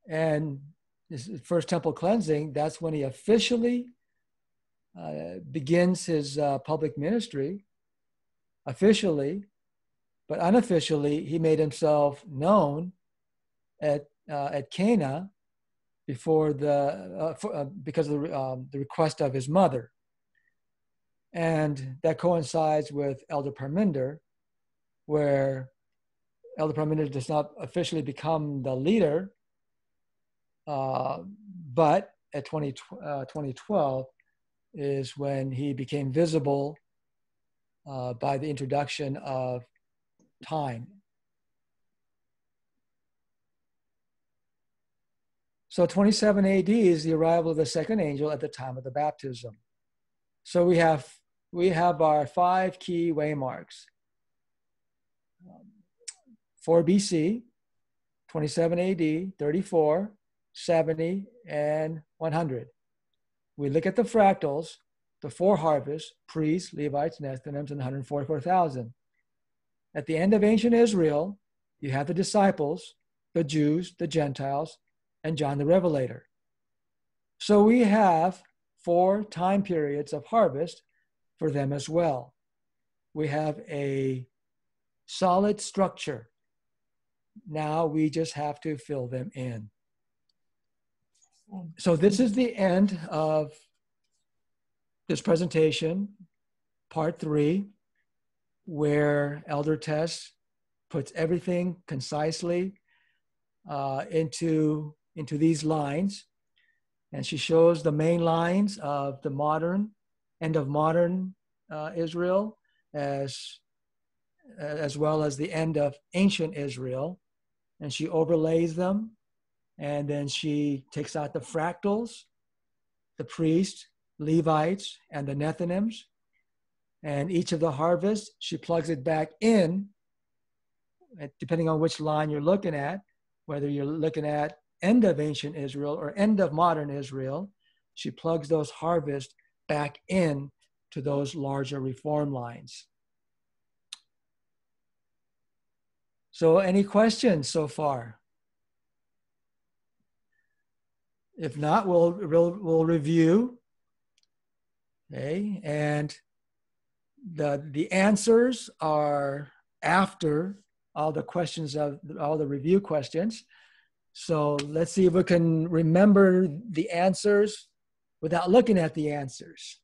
Speaker 2: and his first temple cleansing. That's when he officially begins his public ministry. Officially, but unofficially, he made himself known at Cana before because of the request of his mother. And that coincides with Elder Parminder, where Elder Prime Minister does not officially become the leader, but at 2012 is when he became visible by the introduction of time. So 27 AD is the arrival of the second angel at the time of the baptism. So we have our 5 key waymarks. 4 BC, 27 AD, 34, 70, and 100. We look at the fractals, the 4 harvests, priests, Levites, Nethinims, and 144,000. At the end of ancient Israel, you have the disciples, the Jews, the Gentiles, and John the Revelator. So we have 4 time periods of harvest for them as well. We have a solid structure. Now we just have to fill them in. So this is the end of this presentation, part 3, where Elder Tess puts everything concisely into these lines. And she shows the main lines of the end of modern Israel, as well as the end of ancient Israel. And she overlays them. And then she takes out the fractals, the priests, Levites, and the Nethinims. And each of the harvests, she plugs it back in, depending on which line you're looking at, whether you're looking at end of ancient Israel or end of modern Israel, she plugs those harvests back in to those larger reform lines. So any questions so far? If not, we'll review. Okay, and the answers are after all the questions of all the review questions. So let's see if we can remember the answers without looking at the answers.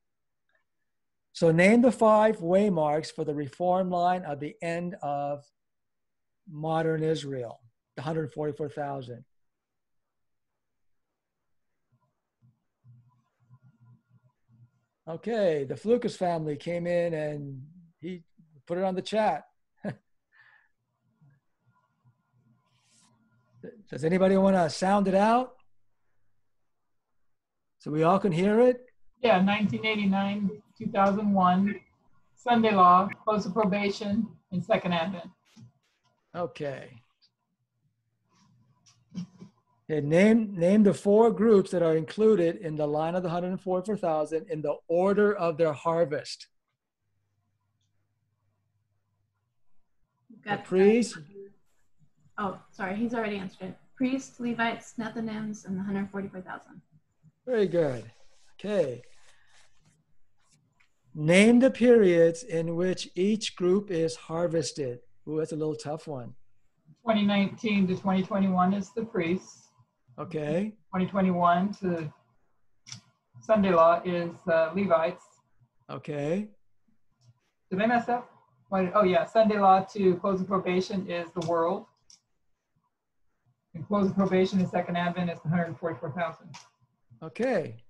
Speaker 2: So name the 5 waymarks for the reform line of the end of modern Israel, the 144,000. Okay, the Flukas family came in and he put it on the chat. Does anybody want to sound it out so we all can hear it?
Speaker 1: Yeah, 1989, 2001, Sunday law, close of probation, and second advent.
Speaker 2: Okay. And name the 4 groups that are included in the line of the 144,000 in the order of their harvest.
Speaker 4: Got
Speaker 2: the priests.
Speaker 4: Oh, sorry, he's already answered it. Priests, Levites, Nethinims, and the 144,000.
Speaker 2: Very good. Okay. Name the periods in which each group is harvested. Ooh, that's a little tough one.
Speaker 1: 2019 to 2021 is the priests.
Speaker 2: Okay.
Speaker 1: 2021 to Sunday law is Levites.
Speaker 2: Okay.
Speaker 1: Did I mess up? Oh yeah, Sunday law to close of probation is the world. And close of probation and second advent is the 144,000.
Speaker 2: Okay.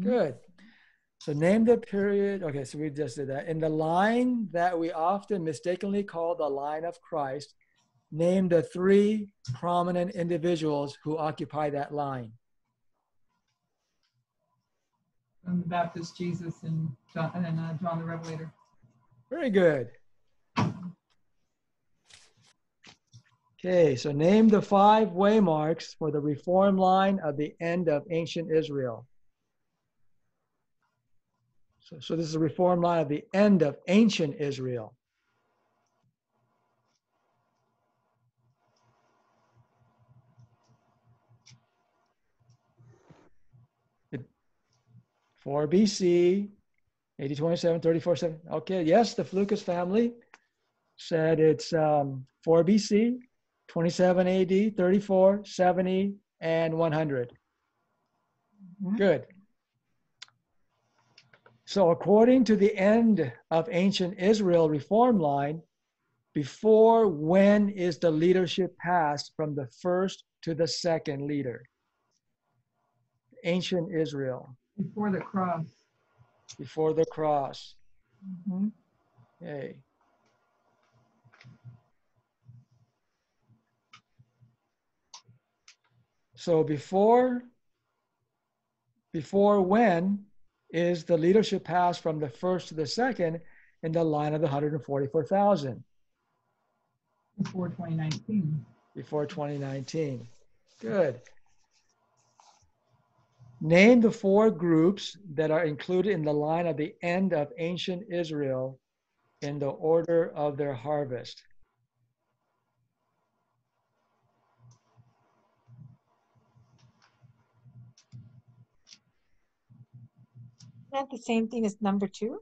Speaker 2: Good. So name the period. Okay, so we just did that. In the line that we often mistakenly call the line of Christ, name the 3 prominent individuals who occupy that line.
Speaker 1: John the Baptist, Jesus, and John the Revelator.
Speaker 2: Very good. Okay, so name the 5 waymarks for the reform line of the end of ancient Israel. So this is a reform line of the end of ancient Israel. It, 4 BC, 80, 27, 34, 7. Okay, yes, the Flukas family said it's 4 BC, 27 AD, 34, 70, and 100. Good. So according to the end of ancient Israel reform line, before when is the leadership passed from the first to the second leader? Ancient Israel.
Speaker 1: Before the cross.
Speaker 2: Before the cross.
Speaker 3: Mhm.
Speaker 2: Okay. So before when is the leadership passed from the first to the second in the line of the 144,000?
Speaker 1: Before 2019.
Speaker 2: Before 2019. Good. Name the 4 groups that are included in the line of the end of ancient Israel in the order of their harvest.
Speaker 3: Isn't that the same thing as number 2?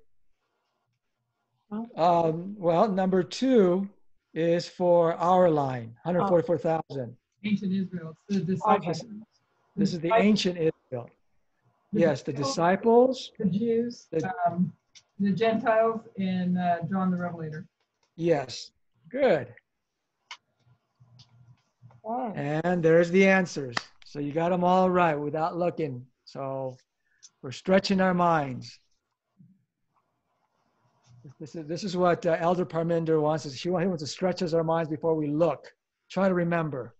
Speaker 2: Well, number 2 is for our line, 144,000.
Speaker 1: Ancient Israel. It's the disciples.
Speaker 2: This is the ancient Israel. Yes, the disciples.
Speaker 1: The Jews, the Gentiles, and John the Revelator.
Speaker 2: Yes, good.
Speaker 3: Oh.
Speaker 2: And there's the answers. So you got them all right without looking. So we're stretching our minds. This is what Elder Parminder wants. He wants to stretch our minds before we look. Try to remember.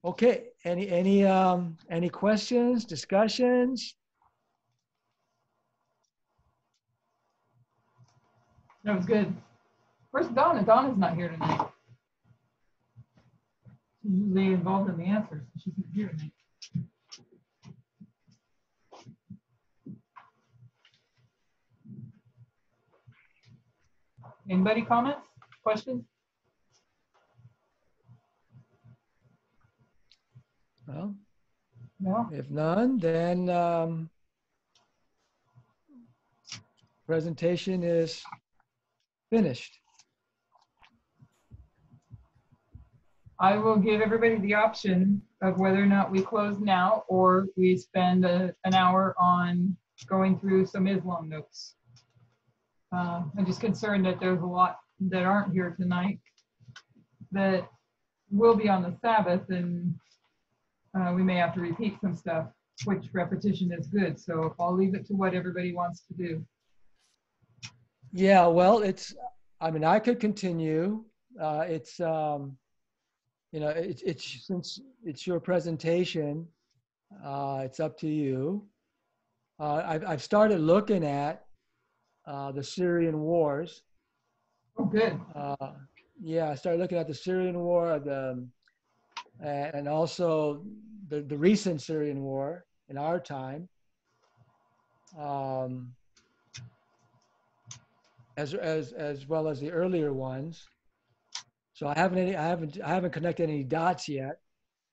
Speaker 2: Okay. Any questions, discussions?
Speaker 1: That was good. Where's Donna? Donna's not here tonight. She's usually involved in the answers. She's not here tonight. Anybody comments? Questions?
Speaker 2: Well,
Speaker 1: No?
Speaker 2: if none, then presentation is finished.
Speaker 1: I will give everybody the option of whether or not we close now or we spend an hour on going through some Islam notes. I'm just concerned that there's a lot that aren't here tonight that will be on the Sabbath, and we may have to repeat some stuff, which repetition is good. So I'll leave it to what everybody wants to do.
Speaker 2: Yeah, well, I could continue. It's since it's your presentation, it's up to you. I've started looking at the Syrian wars.
Speaker 1: Oh, good.
Speaker 2: Yeah, I started looking at the Syrian war, and also the recent Syrian war in our time, as well as the earlier ones. So I haven't connected any dots yet.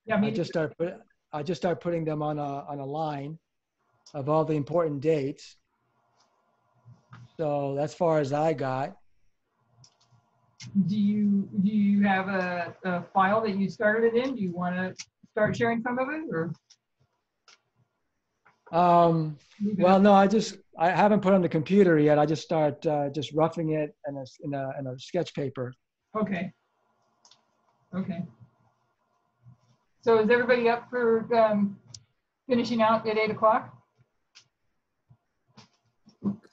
Speaker 1: Yeah,
Speaker 2: I just start putting them on a line of all the important dates. So that's far as I got.
Speaker 1: Do you have a file that you started it in? Do you want to start sharing some of it, or?
Speaker 2: Well, no, I haven't put on the computer yet. I just start just roughing it in a sketch paper.
Speaker 1: Okay. Okay. So is everybody up for finishing out at 8 o'clock?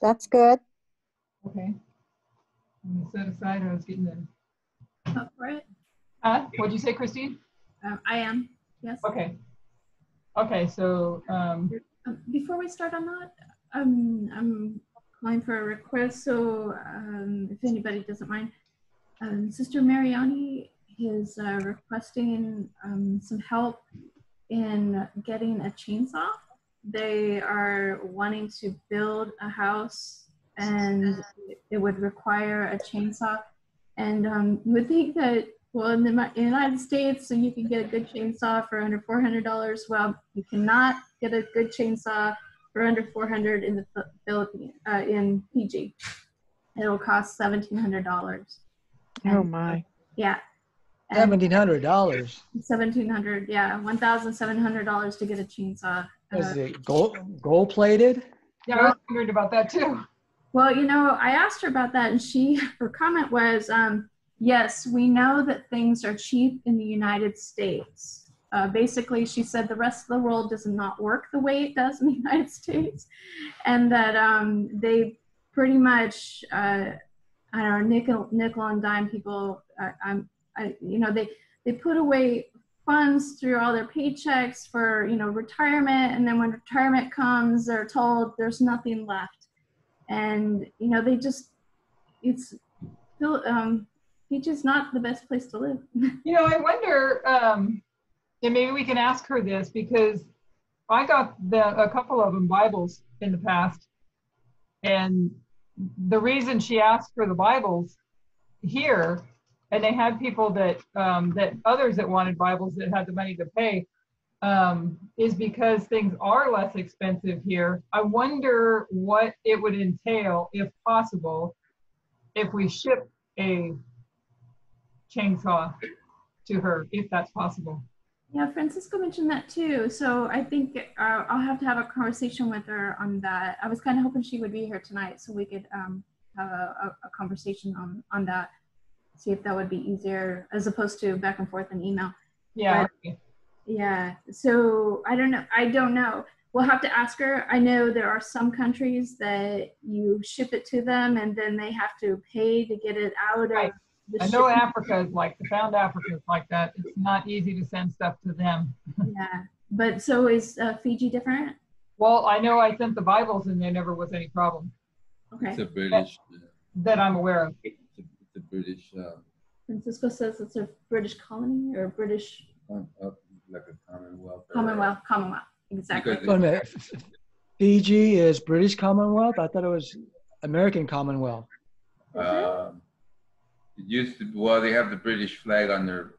Speaker 5: That's good.
Speaker 1: Okay. I'm gonna set aside. I was getting the.
Speaker 4: Up for it?
Speaker 1: What'd you say, Christine?
Speaker 4: I am. Yes.
Speaker 1: Okay. Okay. So.
Speaker 4: Before we start on that, I'm calling for a request. So if anybody doesn't mind, Sister Mariani is requesting some help in getting a chainsaw. They are wanting to build a house, and it would require a chainsaw. And you would think that, well, in the United States, so you can get a good chainsaw for under $400. Well, you cannot get a good chainsaw for under $400 in the Philippines, in PG. It'll cost $1,700.
Speaker 5: Oh my.
Speaker 4: Yeah.
Speaker 2: $1,700.
Speaker 4: $1,700, yeah, $1,700 to get a chainsaw.
Speaker 2: Is it gold plated?
Speaker 1: Yeah, I was wondering about that too.
Speaker 4: Well, I asked her about that, and her comment was, yes, we know that things are cheap in the United States. Basically, she said the rest of the world does not work the way it does in the United States, and that they pretty much, I don't know, nickel and dime people. They put away funds through all their paychecks for retirement, and then when retirement comes, they're told there's nothing left, and they just it's still Fiji is not the best place to live.
Speaker 1: I wonder, and maybe we can ask her this, because I got a couple of them Bibles in the past, and the reason she asked for the Bibles here, and they had people that others that wanted Bibles that had the money to pay, is because things are less expensive here. I wonder what it would entail, if possible, if we ship a chainsaw to her, if that's possible.
Speaker 4: Yeah, Francisco mentioned that too. So I think I'll have to have a conversation with her on that. I was kind of hoping she would be here tonight so we could have a conversation on that. See if that would be easier as opposed to back and forth in email.
Speaker 1: Yeah.
Speaker 4: But, yeah. So I don't know. We'll have to ask her. I know there are some countries that you ship it to them and then they have to pay to get it out
Speaker 1: right.
Speaker 4: of the
Speaker 1: I know Africa is like, the found Africa is like that. It's not easy to send stuff to them.
Speaker 4: Yeah. But so is Fiji different?
Speaker 1: Well, I know I sent the Bibles and there never was any problem.
Speaker 4: Okay.
Speaker 6: It's a British.
Speaker 1: That I'm aware of.
Speaker 6: It's a British.
Speaker 4: Francisco says it's a British colony or British.
Speaker 6: Like a Commonwealth.
Speaker 4: Commonwealth. Exactly.
Speaker 2: Wait a minute. Fiji is British Commonwealth? I thought it was American Commonwealth.
Speaker 6: It used to be, well, they have the British flag on their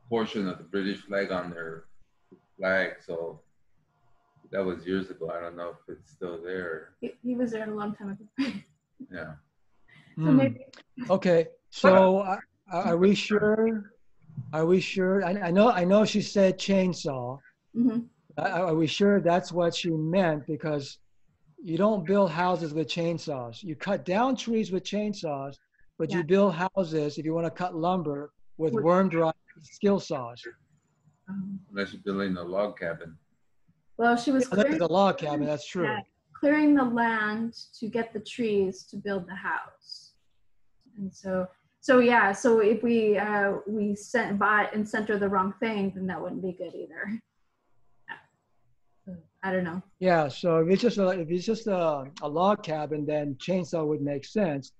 Speaker 6: portion of the British flag on their flag. So that was years ago. I don't know if it's still there.
Speaker 4: He was there a long time ago.
Speaker 6: Yeah.
Speaker 4: So maybe.
Speaker 2: Okay. So are we sure? Are we sure? I know she said chainsaw.
Speaker 4: Mm-hmm.
Speaker 2: Are we sure that's what she meant? Because you don't build houses with chainsaws. You cut down trees with chainsaws, but you build houses, if you want to cut lumber, with worm-dry skill saws.
Speaker 6: Unless you're building a log cabin.
Speaker 4: Well, she was
Speaker 2: clearing the log cabin. That's true.
Speaker 4: Yeah, clearing the land to get the trees to build the house. And so if we bought and sent her the wrong thing, then that wouldn't be good either. I don't know.
Speaker 2: Yeah, so if it's just a log cabin, then chainsaw would make sense.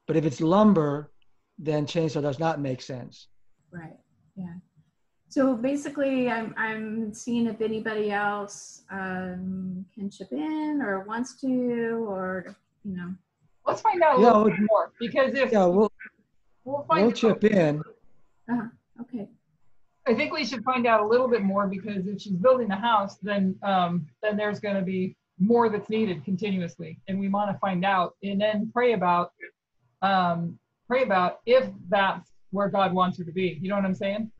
Speaker 2: But if it's lumber, then chainsaw does not make sense.
Speaker 4: Right. Yeah. So basically, I'm seeing if anybody else can chip in or wants to, or
Speaker 1: Let's find out a little bit more, because if
Speaker 2: we'll chip in.
Speaker 4: Okay.
Speaker 1: I think we should find out a little bit more, because if she's building a house, then there's going to be more that's needed continuously, and we want to find out and then pray about if that's where God wants her to be. You know what I'm saying?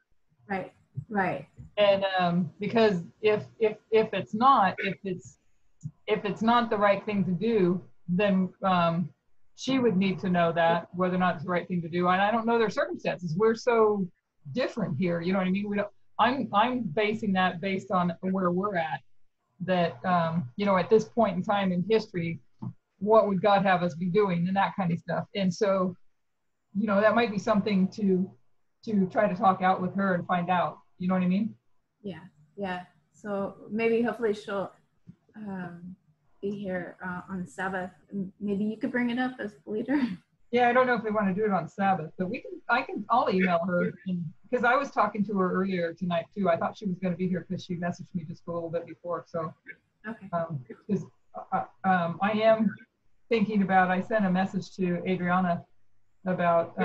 Speaker 4: Right.
Speaker 1: And because if it's not the right thing to do, then she would need to know that, whether or not it's the right thing to do. And I don't know their circumstances. We're so different here. You know what I mean? I'm basing that based on where we're at. That at this point in time in history, what would God have us be doing, and that kind of stuff. And so, that might be something to try to talk out with her and find out. You know what I mean?
Speaker 4: Yeah. So maybe hopefully she'll be here on Sabbath. Maybe you could bring it up as the leader.
Speaker 1: Yeah, I don't know if we want to do it on Sabbath, but I'll email her, because I was talking to her earlier tonight too. I thought she was going to be here because she messaged me just a little bit before. So,
Speaker 4: okay.
Speaker 1: Because I am thinking about, I sent a message to Adriana about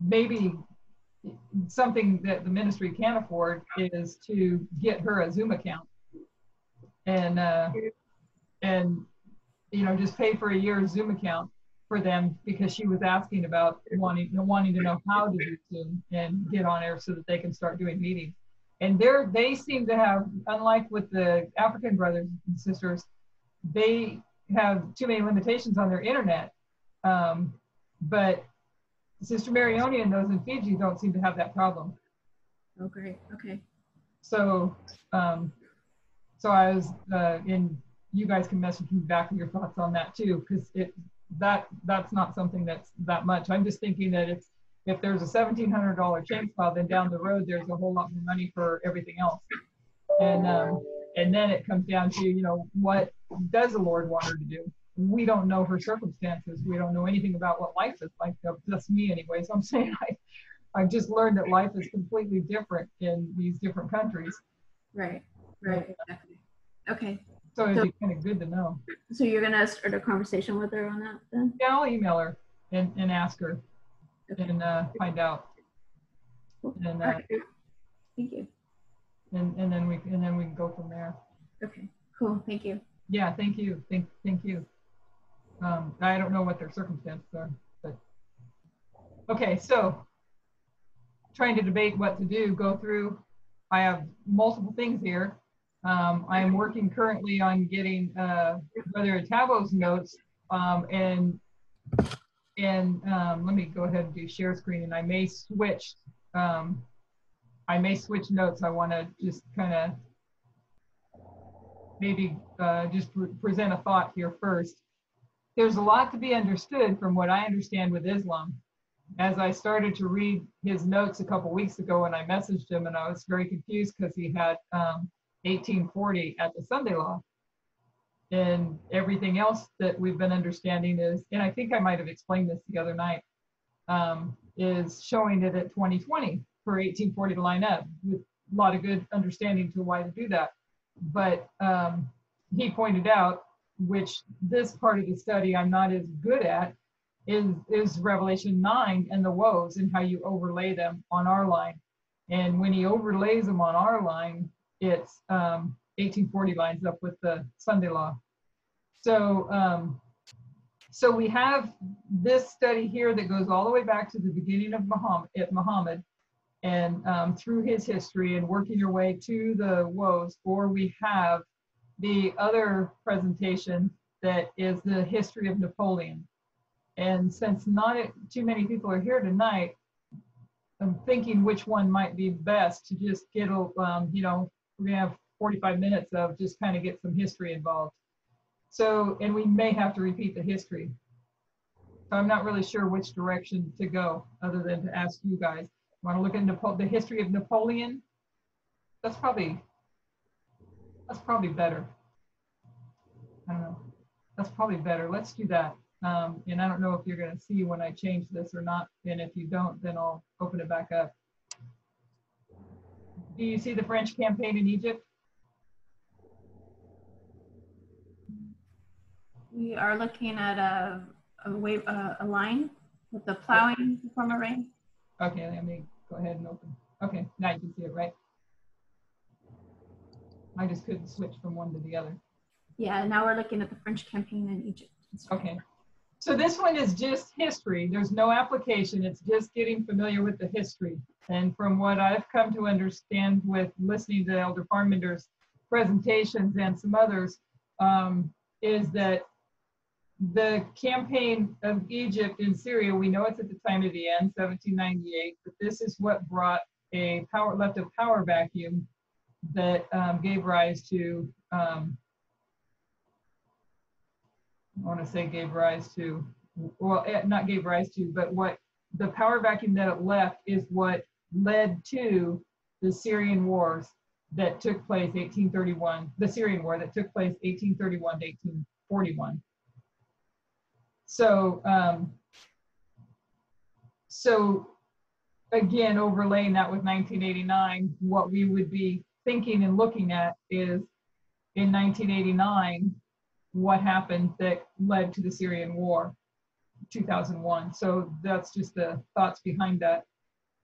Speaker 1: maybe something that the ministry can afford is to get her a Zoom account and just pay for a year's Zoom account for them, because she was asking about wanting to know how to do Zoom and get on air so that they can start doing meetings. And they seem to have, unlike with the African brothers and sisters, they have too many limitations on their internet. But Sister Marioni and those in Fiji don't seem to have that problem.
Speaker 4: Oh, great. Okay.
Speaker 1: So, so I was, and you guys can message me back with your thoughts on that too, because that's not something that's that much. I'm just thinking that if there's a $1,700 chainsaw, then down the road there's a whole lot more money for everything else. And then it comes down to, you know, what does the Lord want her to do? We don't know her circumstances. We don't know anything about what life is like. That's me anyway. So I'm saying I've just learned that life is completely different in these different countries.
Speaker 4: Right. Right. Exactly. Okay.
Speaker 1: So it'd be kind of good to know.
Speaker 4: So you're gonna start a conversation with her on that then?
Speaker 1: Yeah, I'll email her and ask her and find out.
Speaker 4: Cool.
Speaker 1: And
Speaker 4: Right. Thank you.
Speaker 1: and then we can go from there.
Speaker 4: Okay. Cool. Thank you.
Speaker 1: Yeah, thank you. Thank you. I don't know what their circumstances are, but okay. So trying to debate what to do, go through. I have multiple things here. I am working currently on getting Brother Tabo's notes, and let me go ahead and do share screen, and I may switch notes. I want to just kind of maybe just present a thought here first. There's a lot to be understood from what I understand with Islam. As I started to read his notes a couple weeks ago, and I messaged him, and I was very confused because he had 1840 at the Sunday law. And everything else that we've been understanding is, and I think I might have explained this the other night, is showing it at 2020 for 1840 to line up, with a lot of good understanding to why to do that. But he pointed out, which this part of the study I'm not as good at, is Revelation 9 and the woes and how you overlay them on our line. And when he overlays them on our line, it's 1840 lines up with the Sunday law. So so we have this study here that goes all the way back to the beginning of Muhammad and through his history and working your way to the woes, or we have the other presentation that is the history of Napoleon. And since not too many people are here tonight, I'm thinking which one might be best to just get, you know, we're gonna have 45 minutes of just kind of get some history involved. So, and we may have to repeat the history. So I'm not really sure which direction to go other than to ask you guys. Want to look at the history of Napoleon? That's probably better. I don't know. That's probably better. Let's do that. And I don't know if you're going to see when I change this or not. And if you don't, then I'll open it back up. Do you see the French campaign in Egypt?
Speaker 4: We are looking at a line with the plowing from a rain.
Speaker 1: Okay, let me go ahead and open. Okay, now you can see it, right? I just couldn't switch from one to the other.
Speaker 4: Yeah, now we're looking at the French campaign in Egypt.
Speaker 1: Okay, so this one is just history. There's no application. It's just getting familiar with the history. And from what I've come to understand with listening to Elder Farminder's presentations and some others, is that the campaign of Egypt in Syria, we know it's at the time of the end, 1798, but this is what brought left a power vacuum that gave rise to, I want to say gave rise to, well, not gave rise to, but what the power vacuum that it left is what led to the Syrian wars that took place 1831, the Syrian war that took place 1831 to 1841. So, so again, overlaying that with 1989, what we would be thinking and looking at is in 1989, what happened that led to the Syrian war, 2001. So that's just the thoughts behind that.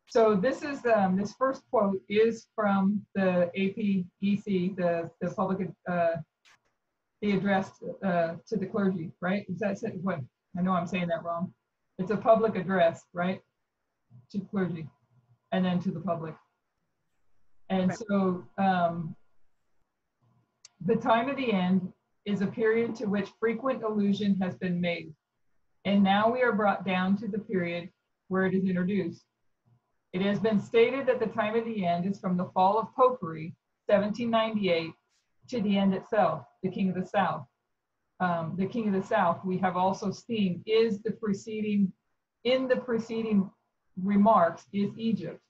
Speaker 1: So this is this first quote is from the APEC, the public the address to the clergy, right? Is that what? I know I'm saying that wrong. It's a public address, right? To clergy, and then to the public. And right. So the time of the end is a period to which frequent allusion has been made. And now we are brought down to the period where it is introduced. It has been stated that the time of the end is from the fall of popery, 1798, to the end itself, the King of the South. The King of the South, we have also seen, is the preceding, in the preceding remarks, is Egypt.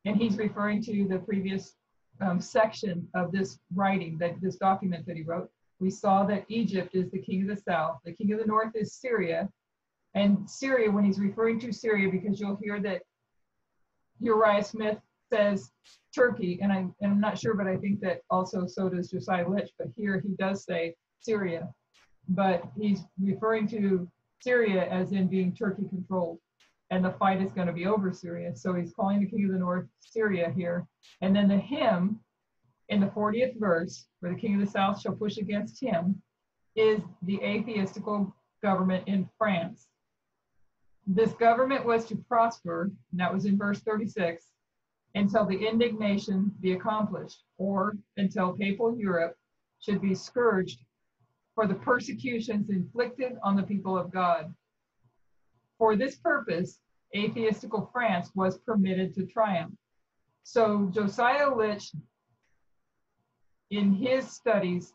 Speaker 1: And he's referring to the previous section of this writing, that this document that he wrote. We saw that Egypt is the King of the South. The King of the North is Syria. And Syria, when he's referring to Syria, because you'll hear that Uriah Smith says Turkey, and I'm not sure, but I think that also so does Josiah Litch, but here he does say Syria. But he's referring to Syria as in being Turkey controlled, and the fight is going to be over Syria. So he's calling the King of the North Syria here. And then the hymn in the 40th verse, where the King of the South shall push against him, is the atheistical government in France. This government was to prosper, and that was in verse 36, until the indignation be accomplished, or until papal Europe should be scourged for the persecutions inflicted on the people of God. For this purpose, atheistical France was permitted to triumph. So Josiah Litch, in his studies,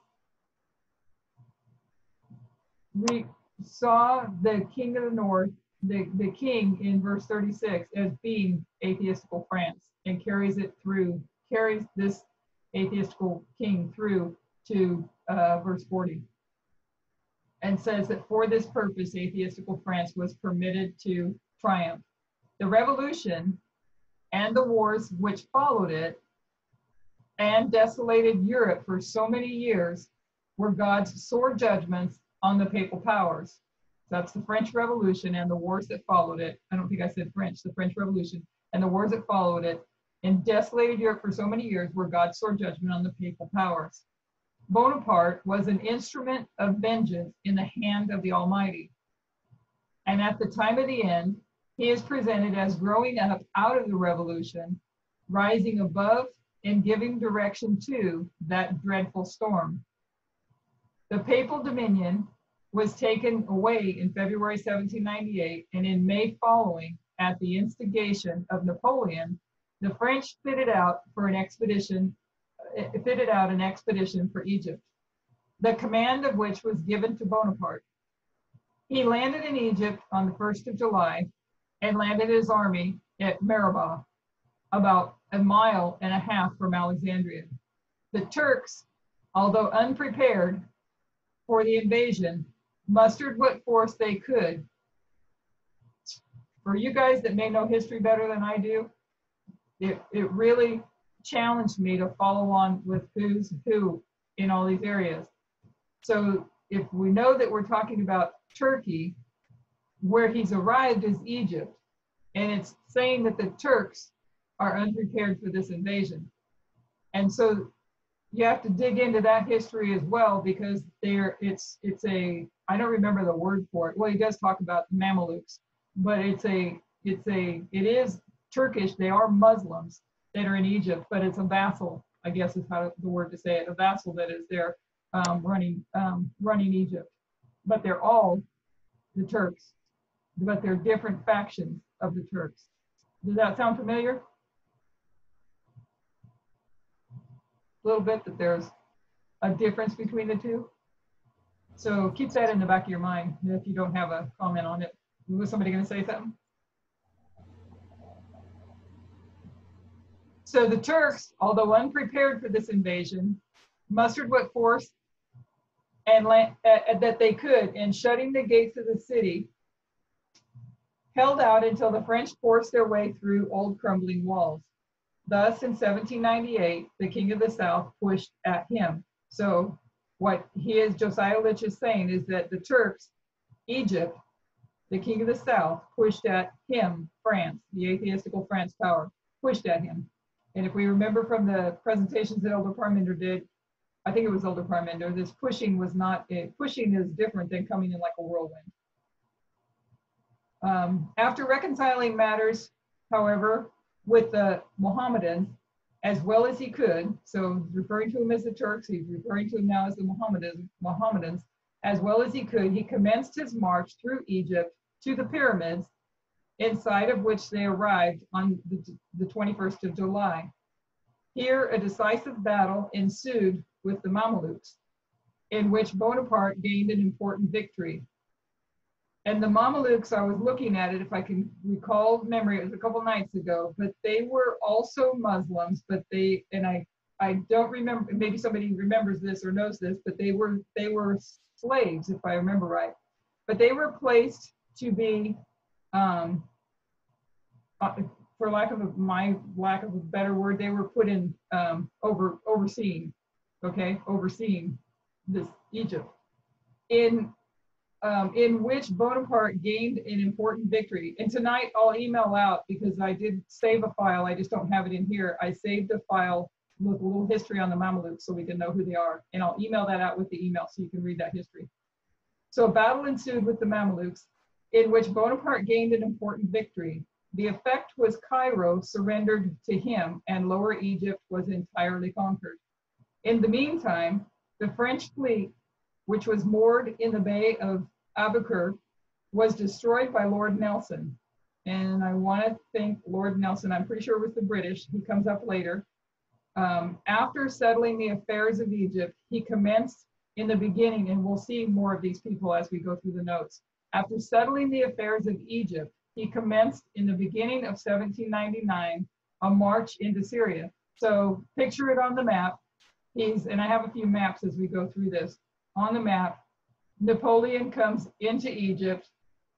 Speaker 1: we saw the King of the North, the king in verse 36 as being atheistical France, and carries this atheistical king through to verse 40, and says that for this purpose atheistical France was permitted to triumph. The revolution and the wars which followed it and desolated Europe for so many years were God's sore judgments on the papal powers. That's the French Revolution and the wars that followed it. I don't think I said French, the French Revolution and the wars that followed it, and desolated Europe for so many years were God's sore judgment on the papal powers. Bonaparte was an instrument of vengeance in the hand of the Almighty. And at the time of the end, he is presented as growing up out of the revolution, rising above and giving direction to that dreadful storm. The papal dominion was taken away in February 1798, and in May following, at the instigation of Napoleon, the French fitted out an expedition for Egypt, the command of which was given to Bonaparte. He landed in Egypt on the 1st of July and landed his army at Meribah, about 1.5 miles from Alexandria. The Turks, although unprepared for the invasion, mustered what force they could. For you guys that may know history better than I do, it really challenged me to follow on with who's who in all these areas. So if we know that we're talking about Turkey, where he's arrived is Egypt, and it's saying that the Turks are unprepared for this invasion. And so you have to dig into that history as well, because it's I don't remember the word for it. Well, he does talk about Mamelukes, but it is Turkish. They are Muslims that are in Egypt, but it's a vassal, I guess is how the word to say it, a vassal that is there running Egypt. But they're all the Turks, but they're different factions of the Turks. Does that sound familiar? A little bit, that there's a difference between the two. So keep that in the back of your mind if you don't have a comment on it. Was somebody going to say something? So the Turks, although unprepared for this invasion, mustered what force and that they could, and shutting the gates of the city, held out until the French forced their way through old crumbling walls. Thus, in 1798, the King of the South pushed at him. So what Josiah Litch is saying is that the Turks, Egypt, the King of the South, pushed at him, France, the atheistical France power, pushed at him. And if we remember from the presentations that Elder Parminder did, I think it was Elder Parminder, this pushing was not, pushing is different than coming in like a whirlwind. After reconciling matters, however, with the Mohammedans, as well as he could. So referring to them as the Turks, he's referring to them now as the Mohammedans, as well as he could, he commenced his march through Egypt to the pyramids, inside of which they arrived on the 21st of July. Here, a decisive battle ensued with the Mamelukes, in which Bonaparte gained an important victory. And the Mamelukes, I was looking at it, if I can recall memory, it was a couple nights ago, but they were also Muslims, but they, and I don't remember, maybe somebody remembers this or knows this, but they were slaves, if I remember right. But they were placed to be, for lack of a better word, they were put in overseeing, okay, overseeing this Egypt, in which Bonaparte gained an important victory. And tonight I'll email out, because I did save a file, I just don't have it in here. I saved a file with a little history on the Mamelukes so we can know who they are. And I'll email that out with the email so you can read that history. So a battle ensued with the Mamelukes, in which Bonaparte gained an important victory. The effect was Cairo surrendered to him and Lower Egypt was entirely conquered. In the meantime, the French fleet, which was moored in the Bay of Aboukir, was destroyed by Lord Nelson. And I want to thank Lord Nelson. I'm pretty sure it was the British. He comes up later. After settling the affairs of Egypt, he commenced in the beginning, and we'll see more of these people as we go through the notes. After settling the affairs of Egypt, he commenced in the beginning of 1799 a march into Syria. So picture it on the map. And I have a few maps as we go through this. On the map, Napoleon comes into Egypt.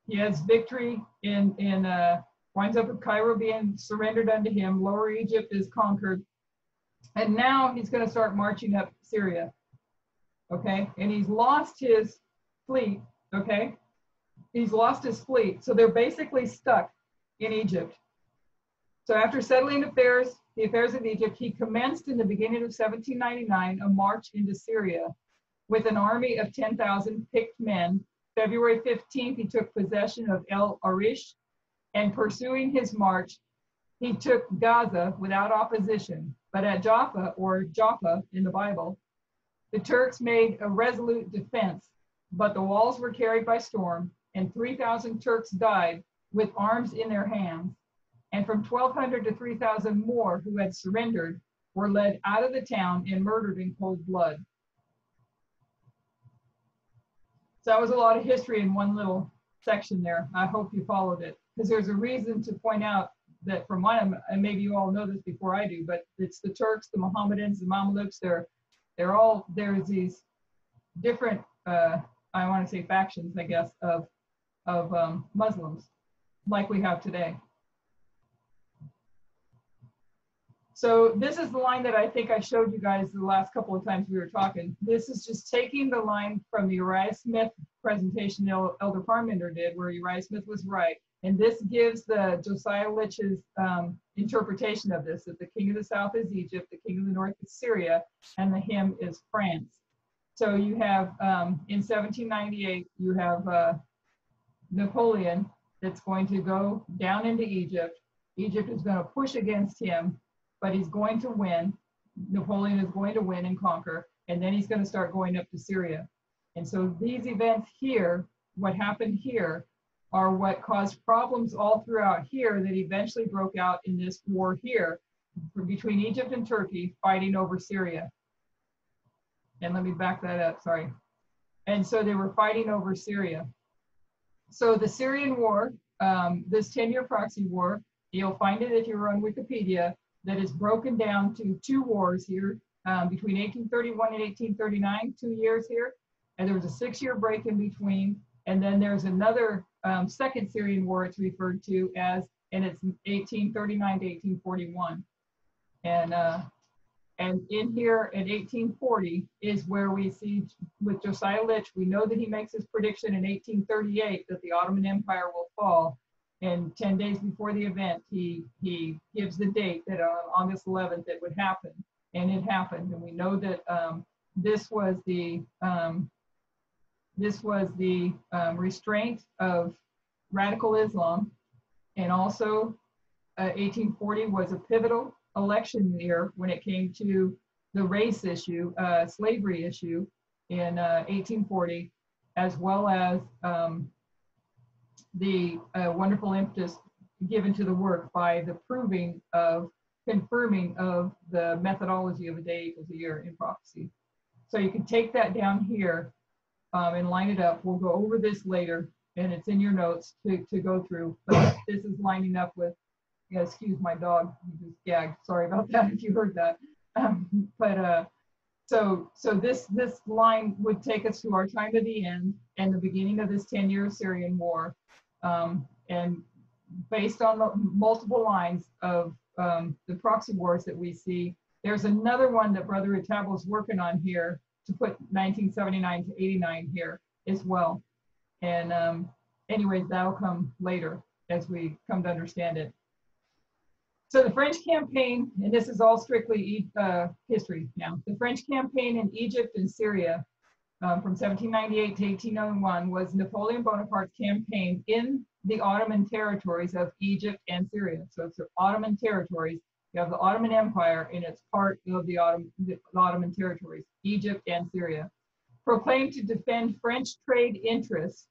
Speaker 1: He has victory winds up with Cairo being surrendered unto him. Lower Egypt is conquered. And now he's going to start marching up Syria. Okay, and he's lost his fleet. Okay, he's lost his fleet. So they're basically stuck in Egypt. So after settling the affairs of Egypt, he commenced in the beginning of 1799 a march into Syria with an army of 10,000 picked men. February 15th, he took possession of El Arish, and pursuing his march, he took Gaza without opposition. But at Jaffa, or Jaffa in the Bible, the Turks made a resolute defense, but the walls were carried by storm, and 3,000 Turks died with arms in their hands. And from 1,200 to 3,000 more who had surrendered were led out of the town and murdered in cold blood. So that was a lot of history in one little section there. I hope you followed it, because there's a reason to point out that from one, and maybe you all know this before I do, but it's the Turks, the Mohammedans, the Mamelukes, there's these different, I want to say factions, I guess, of Muslims, like we have today. So this is the line that I think I showed you guys the last couple of times we were talking. This is just taking the line from the Uriah Smith presentation Elder Parminder did, where Uriah Smith was right. And this gives the Josiah Litch's interpretation of this, that the king of the south is Egypt, the king of the north is Syria, and the hymn is France. So you have, in 1798, you have Napoleon that's going to go down into Egypt. Egypt is going to push against him, but he's going to win. Napoleon is going to win and conquer, and then he's going to start going up to Syria. And so these events here, what happened here, are what caused problems all throughout here that eventually broke out in this war here between Egypt and Turkey fighting over Syria. And let me back that up, sorry. And so they were fighting over Syria. So the Syrian war, this 10-year proxy war, you'll find it if you're on Wikipedia, that is broken down to two wars here between 1831 and 1839, 2 years here. And there was a 6-year break in between. And then there's another second Syrian war it's referred to as, and it's 1839 to 1841. And in here in 1840 is where we see with Josiah Litch, we know that he makes his prediction in 1838 that the Ottoman Empire will fall. And 10 days before the event, he gives the date that on August 11th it would happen. And it happened. And we know that this was the restraint of radical Islam. And also 1840 was a pivotal election year when it came to the race issue, slavery issue in 1840, as well as the wonderful impetus given to the work by the confirming of the methodology of a day equals a year in prophecy. So you can take that down here and line it up. We'll go over this later, and it's in your notes to go through. But this is lining up with, yeah, excuse my dog, he just gagged. Sorry about that if you heard that. So this line would take us to our time of the end and the beginning of this 10-year Syrian war. And based on the multiple lines of the proxy wars that we see, there's another one that Brother Itabo is working on here to put 1979 to 89 here as well. And anyways, that'll come later as we come to understand it. So the French campaign, and this is all strictly history now. The French campaign in Egypt and Syria from 1798 to 1801 was Napoleon Bonaparte's campaign in the Ottoman territories of Egypt and Syria. So it's the Ottoman territories. You have the Ottoman Empire, and it's part of the Ottoman territories, Egypt and Syria. Proclaimed to defend French trade interests,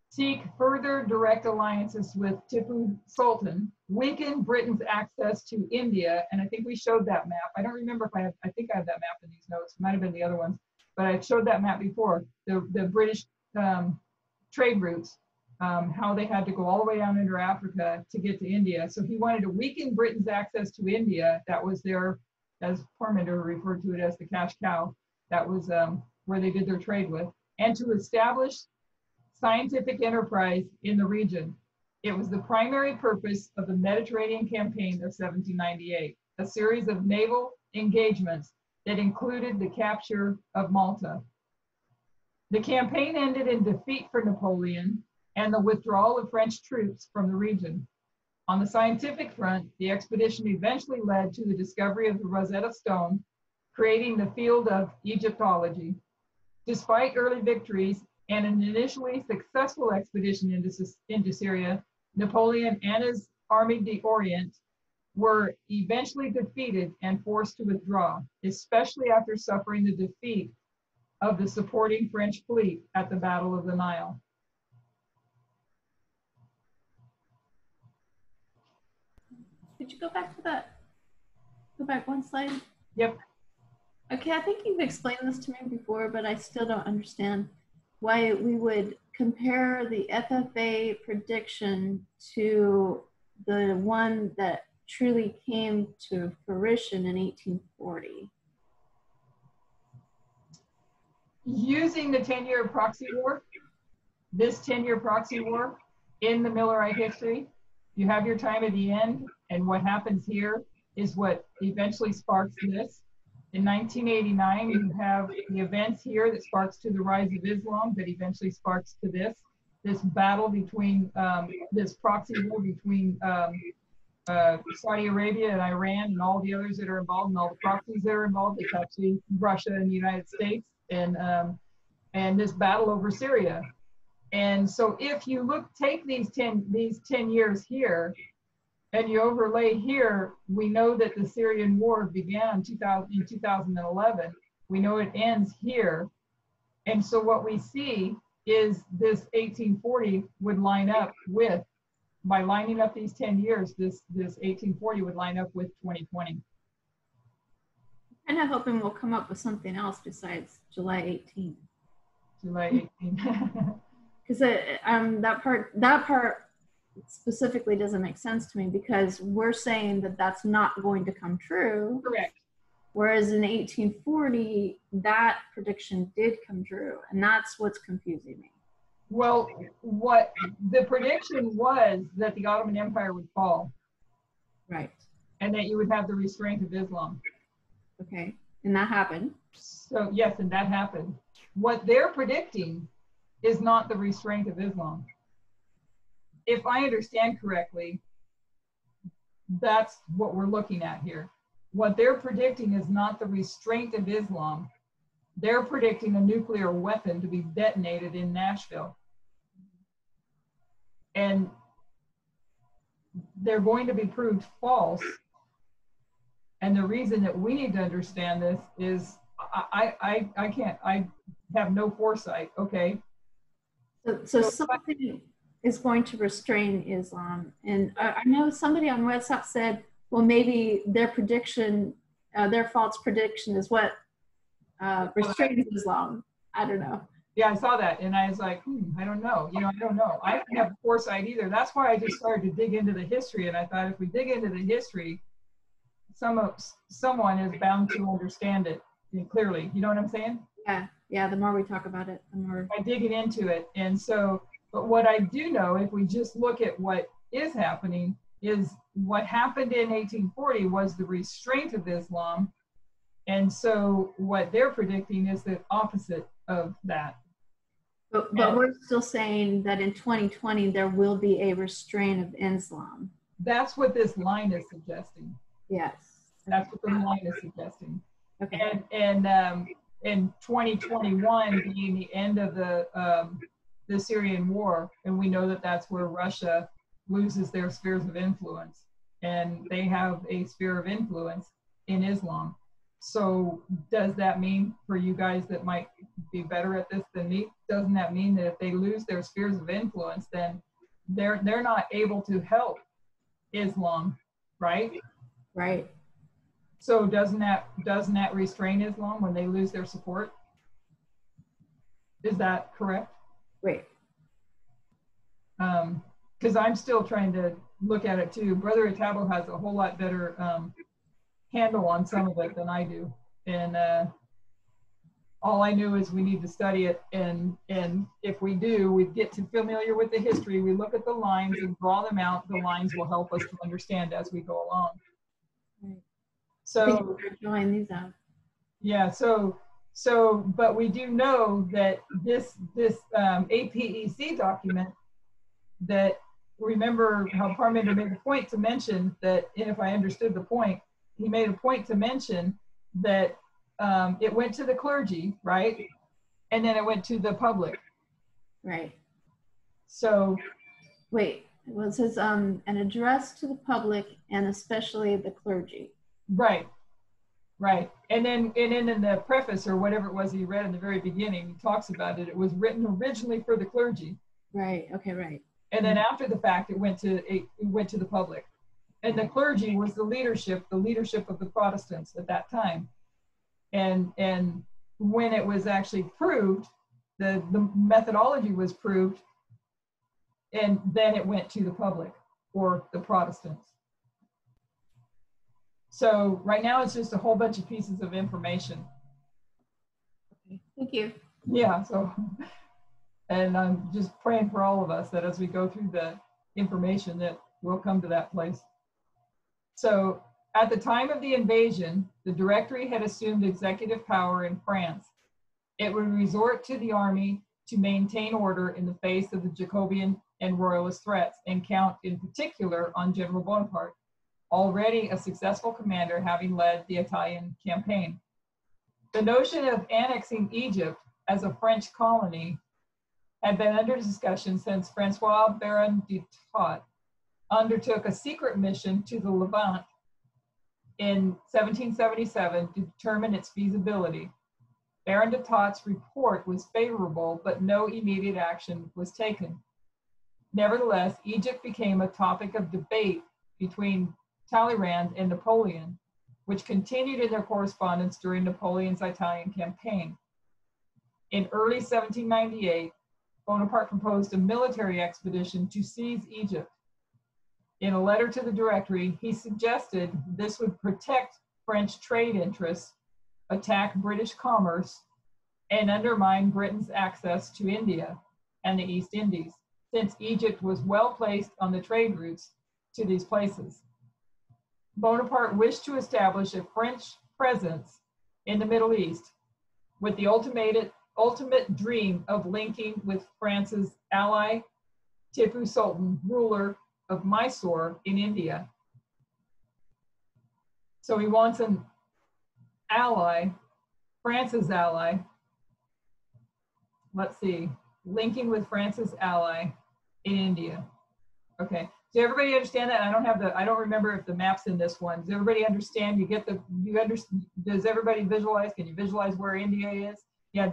Speaker 1: seek further direct alliances with Tipu Sultan, weaken Britain's access to India, and I think we showed that map. I don't remember if I think I have that map in these notes. It might have been the other ones, but I showed that map before. The British trade routes, how they had to go all the way down into Africa to get to India. So he wanted to weaken Britain's access to India. That was their, as Parmenter referred to it as the cash cow. That was where they did their trade with, and to establish scientific enterprise in the region. It was the primary purpose of the Mediterranean campaign of 1798, a series of naval engagements that included the capture of Malta. The campaign ended in defeat for Napoleon and the withdrawal of French troops from the region. On the scientific front, the expedition eventually led to the discovery of the Rosetta Stone, creating the field of Egyptology. Despite early victories and an initially successful expedition into Syria, Napoleon and his Army d'Orient were eventually defeated and forced to withdraw, especially after suffering the defeat of the supporting French fleet at the Battle of the Nile.
Speaker 4: Could you go back to that? Go back one slide.
Speaker 1: Yep.
Speaker 4: Okay, I think you've explained this to me before, but I still don't understand why we would compare the FFA prediction to the one that truly came to fruition in 1840.
Speaker 1: Using the 10-year proxy war, this 10-year proxy war in the Millerite history, you have your time at the end, and what happens here is what eventually sparks this. In 1989, you have the events here that sparks to the rise of Islam that eventually sparks to this battle between, this proxy war between Saudi Arabia and Iran and all the others that are involved and all the proxies that are involved. It's actually Russia and the United States and this battle over Syria. And so if you take these 10 years here, and you overlay here, we know that the Syrian war began in 2011. We know it ends here. And so what we see is this 1840 would line up with, by lining up these 10 years, this 1840 would line up with 2020.
Speaker 4: I'm kind of hoping we'll come up with something else besides July 18.
Speaker 1: July 18.
Speaker 4: Because that part specifically doesn't make sense to me, because we're saying that that's not going to come true.
Speaker 1: Correct.
Speaker 4: Whereas in 1840, that prediction did come true, and that's what's confusing me.
Speaker 1: Well, what the prediction was that the Ottoman Empire would fall.
Speaker 4: Right.
Speaker 1: And that you would have the restraint of Islam.
Speaker 4: Okay, and that happened.
Speaker 1: So yes, and that happened. What they're predicting is not the restraint of Islam. If I understand correctly, that's what we're looking at here. What they're predicting is not the restraint of Islam. They're predicting a nuclear weapon to be detonated in Nashville. And they're going to be proved false And the reason that we need to understand this is I have no foresight. Okay.
Speaker 4: So something is going to restrain Islam. And I know somebody on WhatsApp said, well, maybe their prediction, their false prediction is what restrains Islam. I don't know.
Speaker 1: Yeah, I saw that, and I was like, I don't know. I don't know. I don't have foresight either. That's why I just started to dig into the history, and I thought if we dig into the history, someone is bound to understand it clearly. You know what I'm saying?
Speaker 4: Yeah. The more we talk about it, the more
Speaker 1: by digging into it. And so, but what I do know, if we just look at what is happening, is what happened in 1840 was the restraint of Islam. And so what they're predicting is the opposite of that.
Speaker 4: But we're still saying that in 2020, there will be a restraint of Islam.
Speaker 1: That's what this line is suggesting.
Speaker 4: Yes.
Speaker 1: That's what the line is suggesting.
Speaker 4: Okay.
Speaker 1: And in 2021 being the end of the Syrian war, and we know that that's where Russia loses their spheres of influence, and they have a sphere of influence in Islam. So does that mean for you guys that might be better at this than me, doesn't that mean that if they lose their spheres of influence, then they're not able to help Islam, right?
Speaker 4: Right.
Speaker 1: So doesn't that restrain Islam when they lose their support? Is that correct?
Speaker 4: Right.
Speaker 1: Because I'm still trying to look at it too. Brother Atabo has a whole lot better handle on some of it than I do, and all I knew is we need to study it, and if we do, we get too familiar with the history, we look at the lines and draw them out. The lines will help us to understand as we go along.
Speaker 4: Right.
Speaker 1: So
Speaker 4: drawing these out.
Speaker 1: Yeah, so but we do know that this APEC document, that, remember how Parminder made a point to mention that, and if I understood the point, he made a point to mention that it went to the clergy, right? And then it went to the public.
Speaker 4: Right.
Speaker 1: So
Speaker 4: wait, well, it says an address to the public and especially the clergy.
Speaker 1: Right. And then in the preface or whatever it was that you read in the very beginning, he talks about it. It was written originally for the clergy.
Speaker 4: Right. Okay. Right.
Speaker 1: And then after the fact, it went to the public. And the clergy was the leadership of the Protestants at that time. And when it was actually proved, the methodology was proved, and then it went to the public or the Protestants. So right now it's just a whole bunch of pieces of information.
Speaker 4: Okay. Thank you.
Speaker 1: Yeah, so, and I'm just praying for all of us that as we go through the information that we'll come to that place. So at the time of the invasion, the Directory had assumed executive power in France. It would resort to the army to maintain order in the face of the Jacobean and royalist threats, and count in particular on General Bonaparte, already a successful commander having led the Italian campaign. The notion of annexing Egypt as a French colony had been under discussion since Francois Baron de Tott undertook a secret mission to the Levant in 1777 to determine its feasibility. Baron de Tott's report was favorable, but no immediate action was taken. Nevertheless, Egypt became a topic of debate between Talleyrand and Napoleon, which continued in their correspondence during Napoleon's Italian campaign. In early 1798, Bonaparte proposed a military expedition to seize Egypt. In a letter to the Directory, he suggested this would protect French trade interests, attack British commerce, and undermine Britain's access to India and the East Indies, since Egypt was well placed on the trade routes to these places. Bonaparte wished to establish a French presence in the Middle East with the ultimate dream of linking with France's ally, Tipu Sultan, ruler of Mysore in India. So he wants an ally, France's ally, linking with France's ally in India. Okay, Does everybody understand that? I don't remember if the map's in this one. Does everybody understand? Does everybody visualize? Can you visualize where India is? Yeah,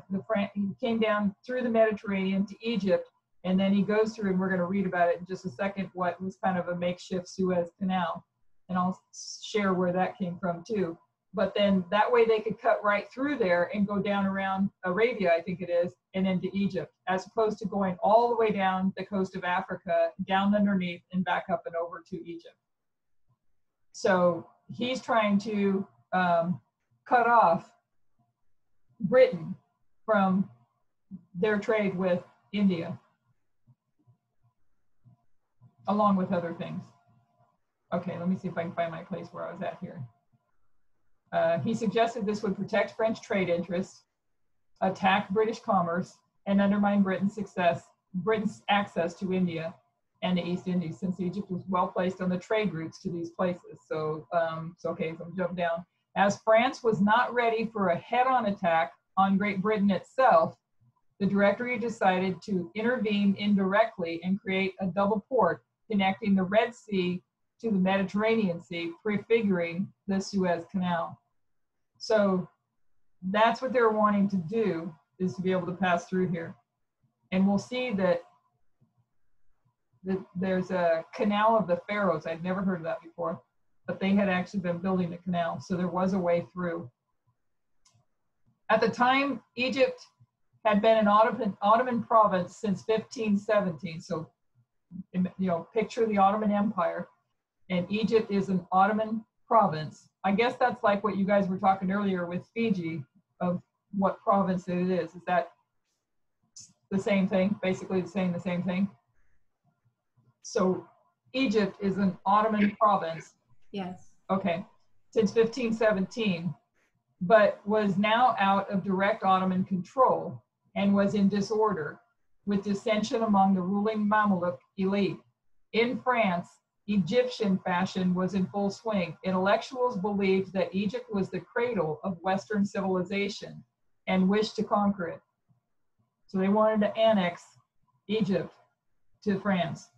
Speaker 1: he came down through the Mediterranean to Egypt, and then he goes through, and we're going to read about it in just a second, what was kind of a makeshift Suez Canal. And I'll share where that came from too. But then that way they could cut right through there and go down around Arabia, I think it is, and into Egypt, as opposed to going all the way down the coast of Africa, down underneath and back up and over to Egypt. So he's trying to cut off Britain from their trade with India, along with other things. Okay, let me see if I can find my place where I was at here. He suggested this would protect French trade interests, attack British commerce, and undermine Britain's access to India and the East Indies, since Egypt was well placed on the trade routes to these places. So I'm jump down. As France was not ready for a head-on attack on Great Britain itself, the Directory decided to intervene indirectly and create a double port connecting the Red Sea to the Mediterranean Sea, prefiguring the Suez Canal. So that's what they're wanting to do, is to be able to pass through here. And we'll see that there's a canal of the Pharaohs. I'd never heard of that before, but they had actually been building the canal, so there was a way through. At the time, Egypt had been an Ottoman province since 1517. So, picture the Ottoman Empire, and Egypt is an Ottoman province. I guess that's like what you guys were talking earlier with Fiji, of what province it is. Is that the same thing? Basically saying the same thing? So Egypt is an Ottoman province.
Speaker 4: Yes.
Speaker 1: Okay, since 1517, but was now out of direct Ottoman control and was in disorder, with dissension among the ruling Mamluk elite. In France, Egyptian fashion was in full swing. Intellectuals believed that Egypt was the cradle of Western civilization and wished to conquer it. So they wanted to annex Egypt to France.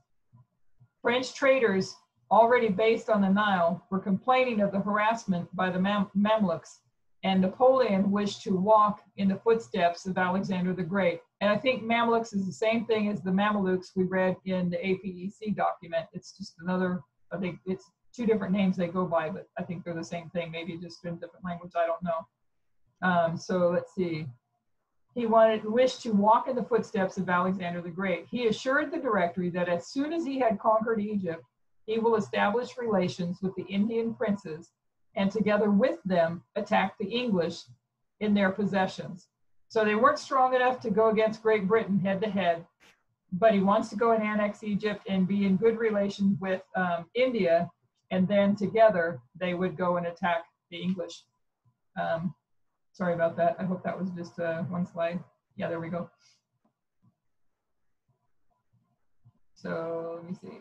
Speaker 1: French traders, already based on the Nile, were complaining of the harassment by the Mamluks, and Napoleon wished to walk in the footsteps of Alexander the Great. And I think Mamluks is the same thing as the Mamelukes we read in the APEC document. It's just another, I think it's two different names they go by, but I think they're the same thing, maybe just in different language, I don't know. So let's see. He wished to walk in the footsteps of Alexander the Great. He assured the Directory that as soon as he had conquered Egypt, he will establish relations with the Indian princes, and together with them attack the English in their possessions. So they weren't strong enough to go against Great Britain head to head, but he wants to go and annex Egypt and be in good relations with India, and then together they would go and attack the English. Sorry about that. I hope that was just one slide. Yeah, there we go. So let me see.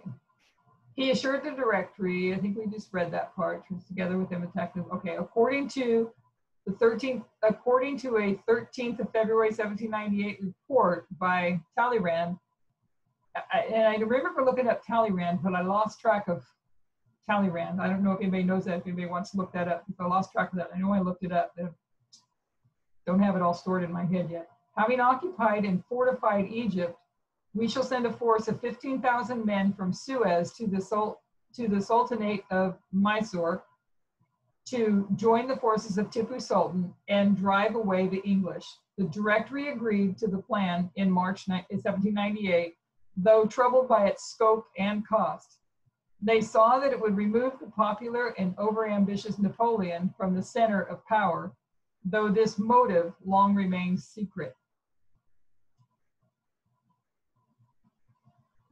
Speaker 1: He assured the Directory, I think we just read that part, together with them attacked them. Okay, according to a 13th of February 1798 report by Talleyrand, and I remember looking up Talleyrand, but I lost track of Talleyrand. I don't know if anybody knows that, if anybody wants to look that up. If I lost track of that, I know I looked it up. I don't have it all stored in my head yet. Having occupied and fortified Egypt, we shall send a force of 15,000 men from Suez to the Sultanate of Mysore to join the forces of Tipu Sultan and drive away the English. The Directory agreed to the plan in March 1798, though troubled by its scope and cost. They saw that it would remove the popular and overambitious Napoleon from the center of power, though this motive long remained secret.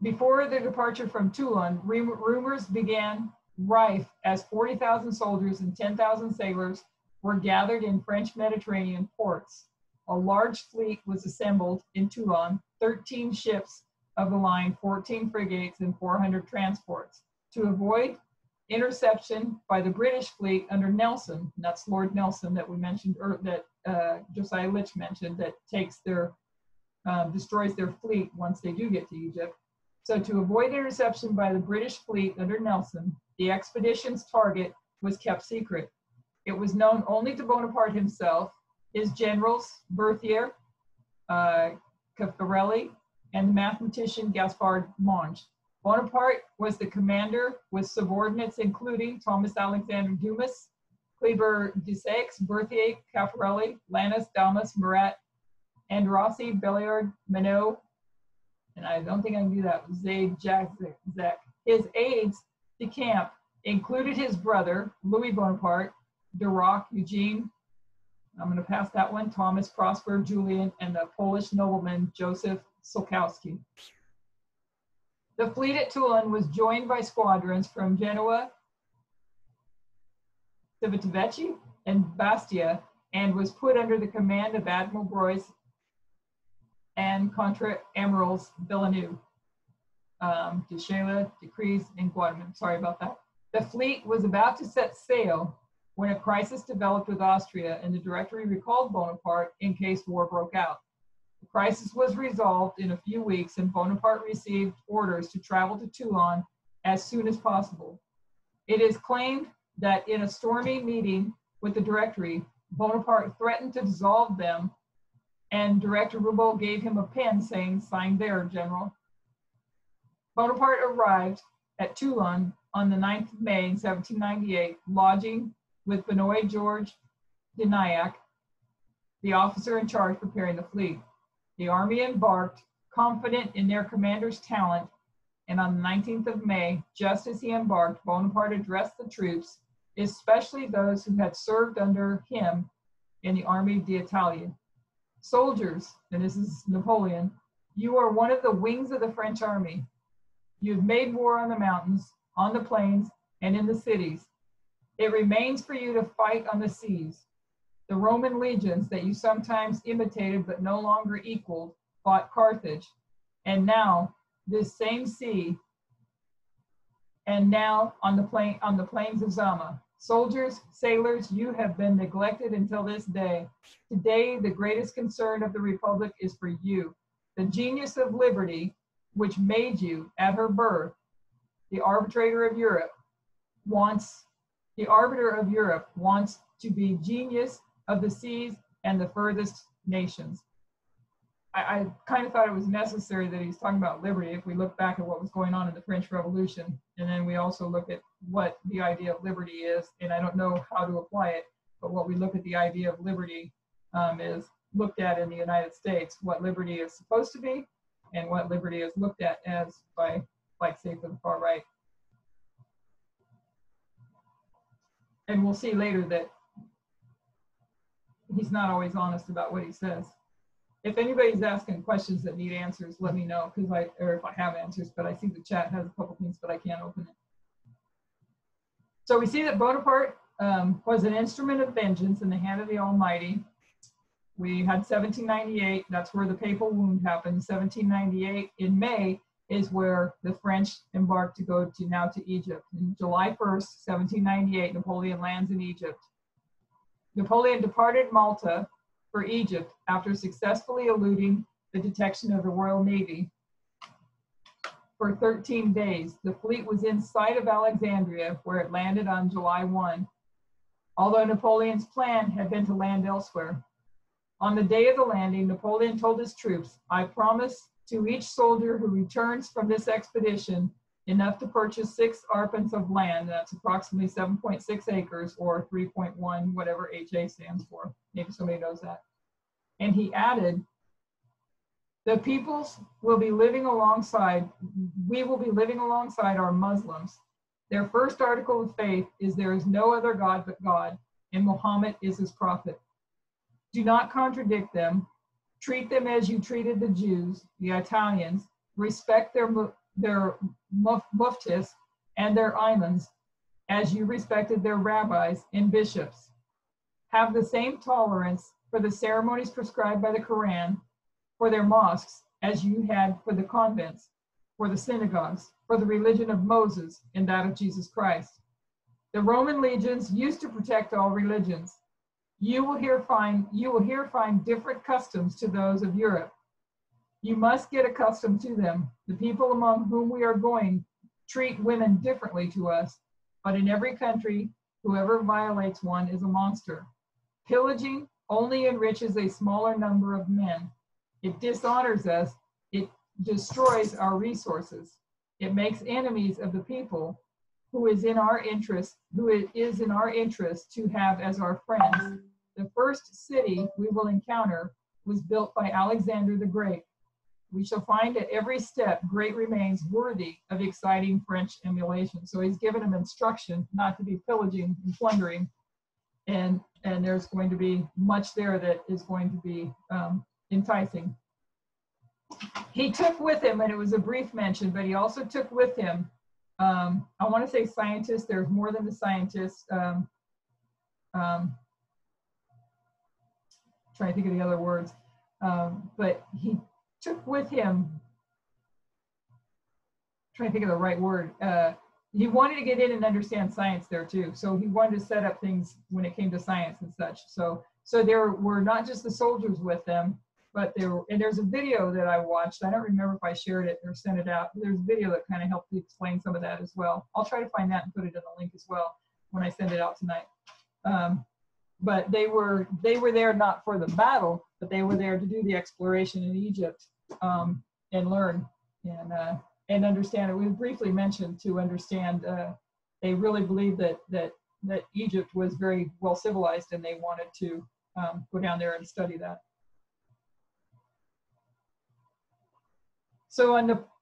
Speaker 1: Before the departure from Toulon, rumors began rife as 40,000 soldiers and 10,000 sailors were gathered in French Mediterranean ports. A large fleet was assembled in Toulon, 13 ships of the line, 14 frigates, and 400 transports. To avoid interception by the British fleet under Nelson, and that's Lord Nelson that we mentioned, or that Josiah Litch mentioned, that takes their, destroys their fleet once they do get to Egypt. So to avoid interception by the British fleet under Nelson, the expedition's target was kept secret. It was known only to Bonaparte himself, his generals, Berthier, Caffarelli, and the mathematician Gaspard Monge. Bonaparte was the commander with subordinates including Thomas Alexander Dumas, Kleber Desaix, Berthier, Caffarelli, Lannes, Damas, Murat, Androssi, Belliard, Minot, and I don't think I can do that, Zaid Jacques. His aides de camp included his brother, Louis Bonaparte, Duroc, Eugene, I'm going to pass that one, Thomas, Prosper, Julian, and the Polish nobleman, Joseph Solkowski. The fleet at Toulon was joined by squadrons from Genoa, Civitavecchi, and Bastia, and was put under the command of Admiral Broyes and Contra-Amirals Villeneuve, de Chela, de Cries, and Guadeloupe. Sorry about that. The fleet was about to set sail when a crisis developed with Austria, and the Directory recalled Bonaparte in case war broke out. The crisis was resolved in a few weeks, and Bonaparte received orders to travel to Toulon as soon as possible. It is claimed that in a stormy meeting with the Directory, Bonaparte threatened to dissolve them, and Director Roubaud gave him a pen saying, "Sign there, General." Bonaparte arrived at Toulon on the 9th of May in 1798, lodging with Benoit Georges de Naillac, the officer in charge preparing the fleet. The army embarked, confident in their commander's talent, and on the 19th of May, just as he embarked, Bonaparte addressed the troops, especially those who had served under him in the Army d'Italie. "Soldiers," and this is Napoleon, "you are one of the wings of the French army. You have made war on the mountains, on the plains, and in the cities. It remains for you to fight on the seas. The Roman legions that you sometimes imitated but no longer equaled fought Carthage, and now this same sea, and now on the plains of Zama. Soldiers, sailors, you have been neglected until this day. Today, the greatest concern of the Republic is for you. The genius of liberty, which made you at her birth, the arbiter of Europe wants to be genius of the seas and the furthest nations." I kind of thought it was necessary that he's talking about liberty if we look back at what was going on in the French Revolution. And then we also look at what the idea of liberty is. And I don't know how to apply it, but what we look at the idea of liberty is looked at in the United States, what liberty is supposed to be and what liberty is looked at as by, like, say, for the far right. And we'll see later that he's not always honest about what he says. If anybody's asking questions that need answers, let me know, or if I have answers, but I see the chat has a couple things, but I can't open it. So we see that Bonaparte was an instrument of vengeance in the hand of the Almighty. We had 1798, that's where the papal wound happened. 1798 in May is where the French embarked to go to Egypt. And July 1st, 1798, Napoleon lands in Egypt. Napoleon departed Malta for Egypt after successfully eluding the detection of the Royal Navy for 13 days. The fleet was in sight of Alexandria, where it landed on July 1, although Napoleon's plan had been to land elsewhere. On the day of the landing, Napoleon told his troops, "I promise to each soldier who returns from this expedition enough to purchase 6 arpents of land," that's approximately 7.6 acres or 3.1, whatever HA stands for. Maybe somebody knows that. And he added, "The peoples will be living alongside, we will be living alongside our Muslims. Their first article of faith is there is no other God but God, and Muhammad is his prophet. Do not contradict them. Treat them as you treated the Jews, the Italians. Respect their muftis and their imams as you respected their rabbis and bishops. Have the same tolerance for the ceremonies prescribed by the Quran, for their mosques, as you had for the convents, for the synagogues, for the religion of Moses and that of Jesus Christ. The Roman legions used to protect all religions. You will here find different customs to those of Europe. You must get accustomed to them. The people among whom we are going treat women differently to us, but in every country, whoever violates one is a monster. Pillaging only enriches a smaller number of men. It dishonors us. It destroys our resources. It makes enemies of the people who it is in our interest to have as our friends. The first city we will encounter was built by Alexander the Great. We shall find at every step great remains worthy of exciting French emulation. So he's given them instruction not to be pillaging and plundering. And there's going to be much there that is going to be enticing. He took with him, and it was a brief mention, but he also took with him, I want to say scientists, there's more than the scientists. Trying to think of the other words. But he took with him, trying to think of the right word. He wanted to get in and understand science there too. So he wanted to set up things when it came to science and such. So there were not just the soldiers with them, but there's a video that I watched. I don't remember if I shared it or sent it out. There's a video that kind of helped explain some of that as well. I'll try to find that and put it in the link as well when I send it out tonight. But they were there not for the battle, but they were there to do the exploration in Egypt and learn and understand. It was briefly mentioned to understand. They really believed that Egypt was very well civilized, and they wanted to go down there and study that. So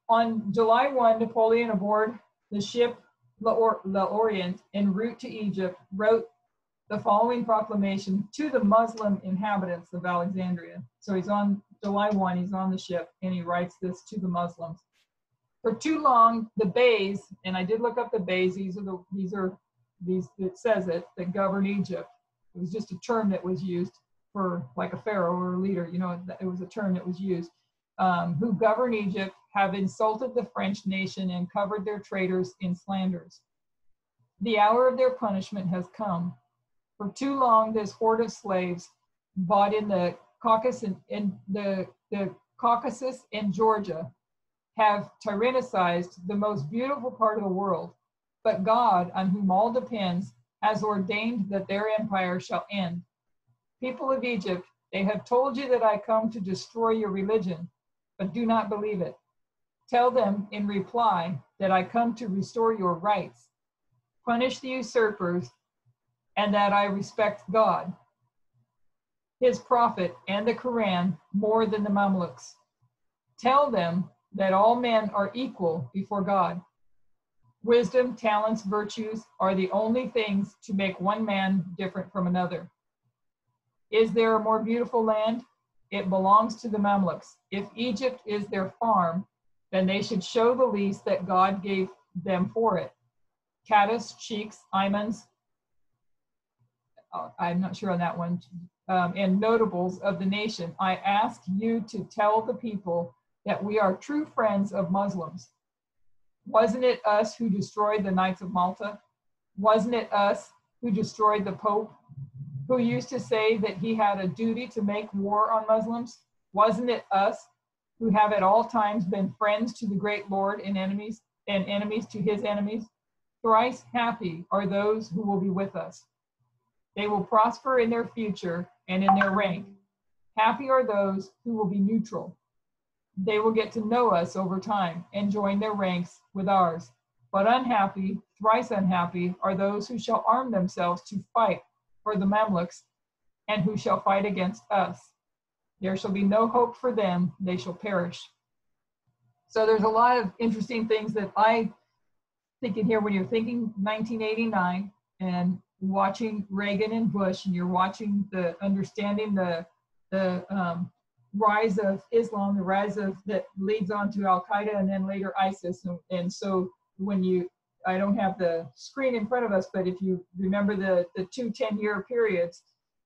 Speaker 1: on July 1, Napoleon aboard the ship L'Orient en route to Egypt wrote the following proclamation to the Muslim inhabitants of Alexandria. So he's on July 1, he's on the ship, and he writes this to the Muslims. For too long, the Beys, and I did look up the Beys, these it says it, that govern Egypt. It was just a term that was used for like a pharaoh or a leader, it was a term that was used. Who govern Egypt have insulted the French nation and covered their traitors in slanders. The hour of their punishment has come. For too long, this horde of slaves bought in the Caucasus and Georgia have tyrannicized the most beautiful part of the world. But God, on whom all depends, has ordained that their empire shall end. People of Egypt, they have told you that I come to destroy your religion, but do not believe it. Tell them in reply that I come to restore your rights, punish the usurpers, and that I respect God, his prophet, and the Quran more than the Mamluks. Tell them that all men are equal before God. Wisdom, talents, virtues are the only things to make one man different from another. Is there a more beautiful land? It belongs to the Mamluks. If Egypt is their farm, then they should show the lease that God gave them for it. Cadis, sheiks, imams, I'm not sure on that one, and notables of the nation, I ask you to tell the people that we are true friends of Muslims. Wasn't it us who destroyed the Knights of Malta? Wasn't it us who destroyed the Pope, who used to say that he had a duty to make war on Muslims? Wasn't it us who have at all times been friends to the great Lord and enemies to his enemies? Thrice happy are those who will be with us. They will prosper in their future and in their rank. Happy are those who will be neutral. They will get to know us over time and join their ranks with ours. But unhappy, thrice unhappy, are those who shall arm themselves to fight for the Mamluks and who shall fight against us. There shall be no hope for them, they shall perish. So there's a lot of interesting things that I think in here when you're thinking 1989 and watching Reagan and Bush, and you're watching understanding the rise of Islam, the rise of that leads on to Al Qaeda and then later ISIS. And so I don't have the screen in front of us, but if you remember the two 10-year periods,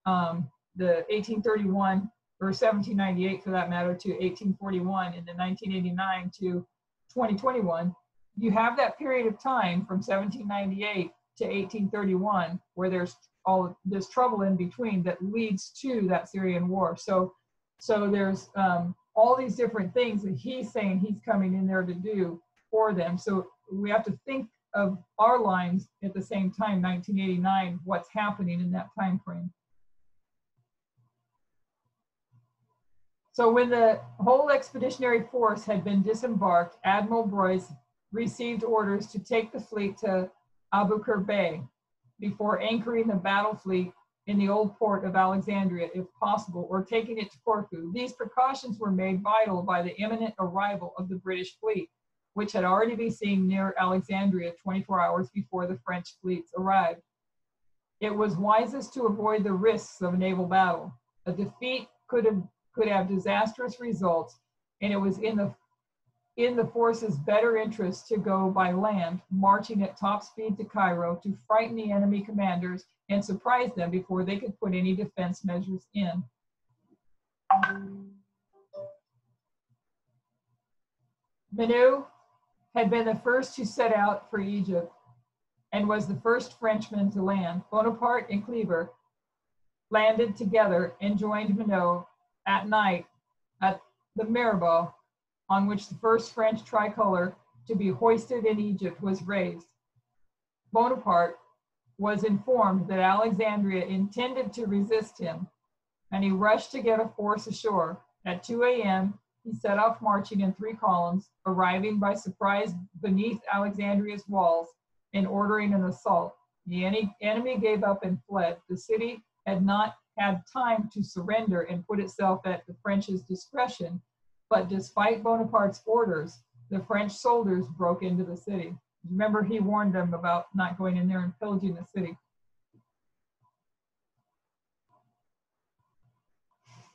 Speaker 1: the 1831 or 1798 for that matter to 1841 and then 1989 to 2021, you have that period of time from 1798 to 1831 where there's all this trouble in between that leads to that Syrian war. So there's all these different things that he's saying he's coming in there to do for them. So we have to think of our lines at the same time, 1989, what's happening in that time frame. So when the whole expeditionary force had been disembarked, Admiral Boyce received orders to take the fleet to Abu-Qir Bay before anchoring the battle fleet in the old port of Alexandria, if possible, or taking it to Corfu. These precautions were made vital by the imminent arrival of the British fleet, which had already been seen near Alexandria 24 hours before the French fleets arrived. It was wisest to avoid the risks of a naval battle. A defeat could have disastrous results, and it was in the force's better interest to go by land, marching at top speed to Cairo to frighten the enemy commanders and surprise them before they could put any defense measures in. Menou had been the first to set out for Egypt and was the first Frenchman to land. Bonaparte and Kleber landed together and joined Menou at night at the Mirabeau, on which the first French tricolor to be hoisted in Egypt was raised. Bonaparte was informed that Alexandria intended to resist him, and he rushed to get a force ashore. At 2 a.m., he set off marching in 3 columns, arriving by surprise beneath Alexandria's walls and ordering an assault. The enemy gave up and fled. The city had not had time to surrender and put itself at the French's discretion, but despite Bonaparte's orders, the French soldiers broke into the city. Remember, he warned them about not going in there and pillaging the city.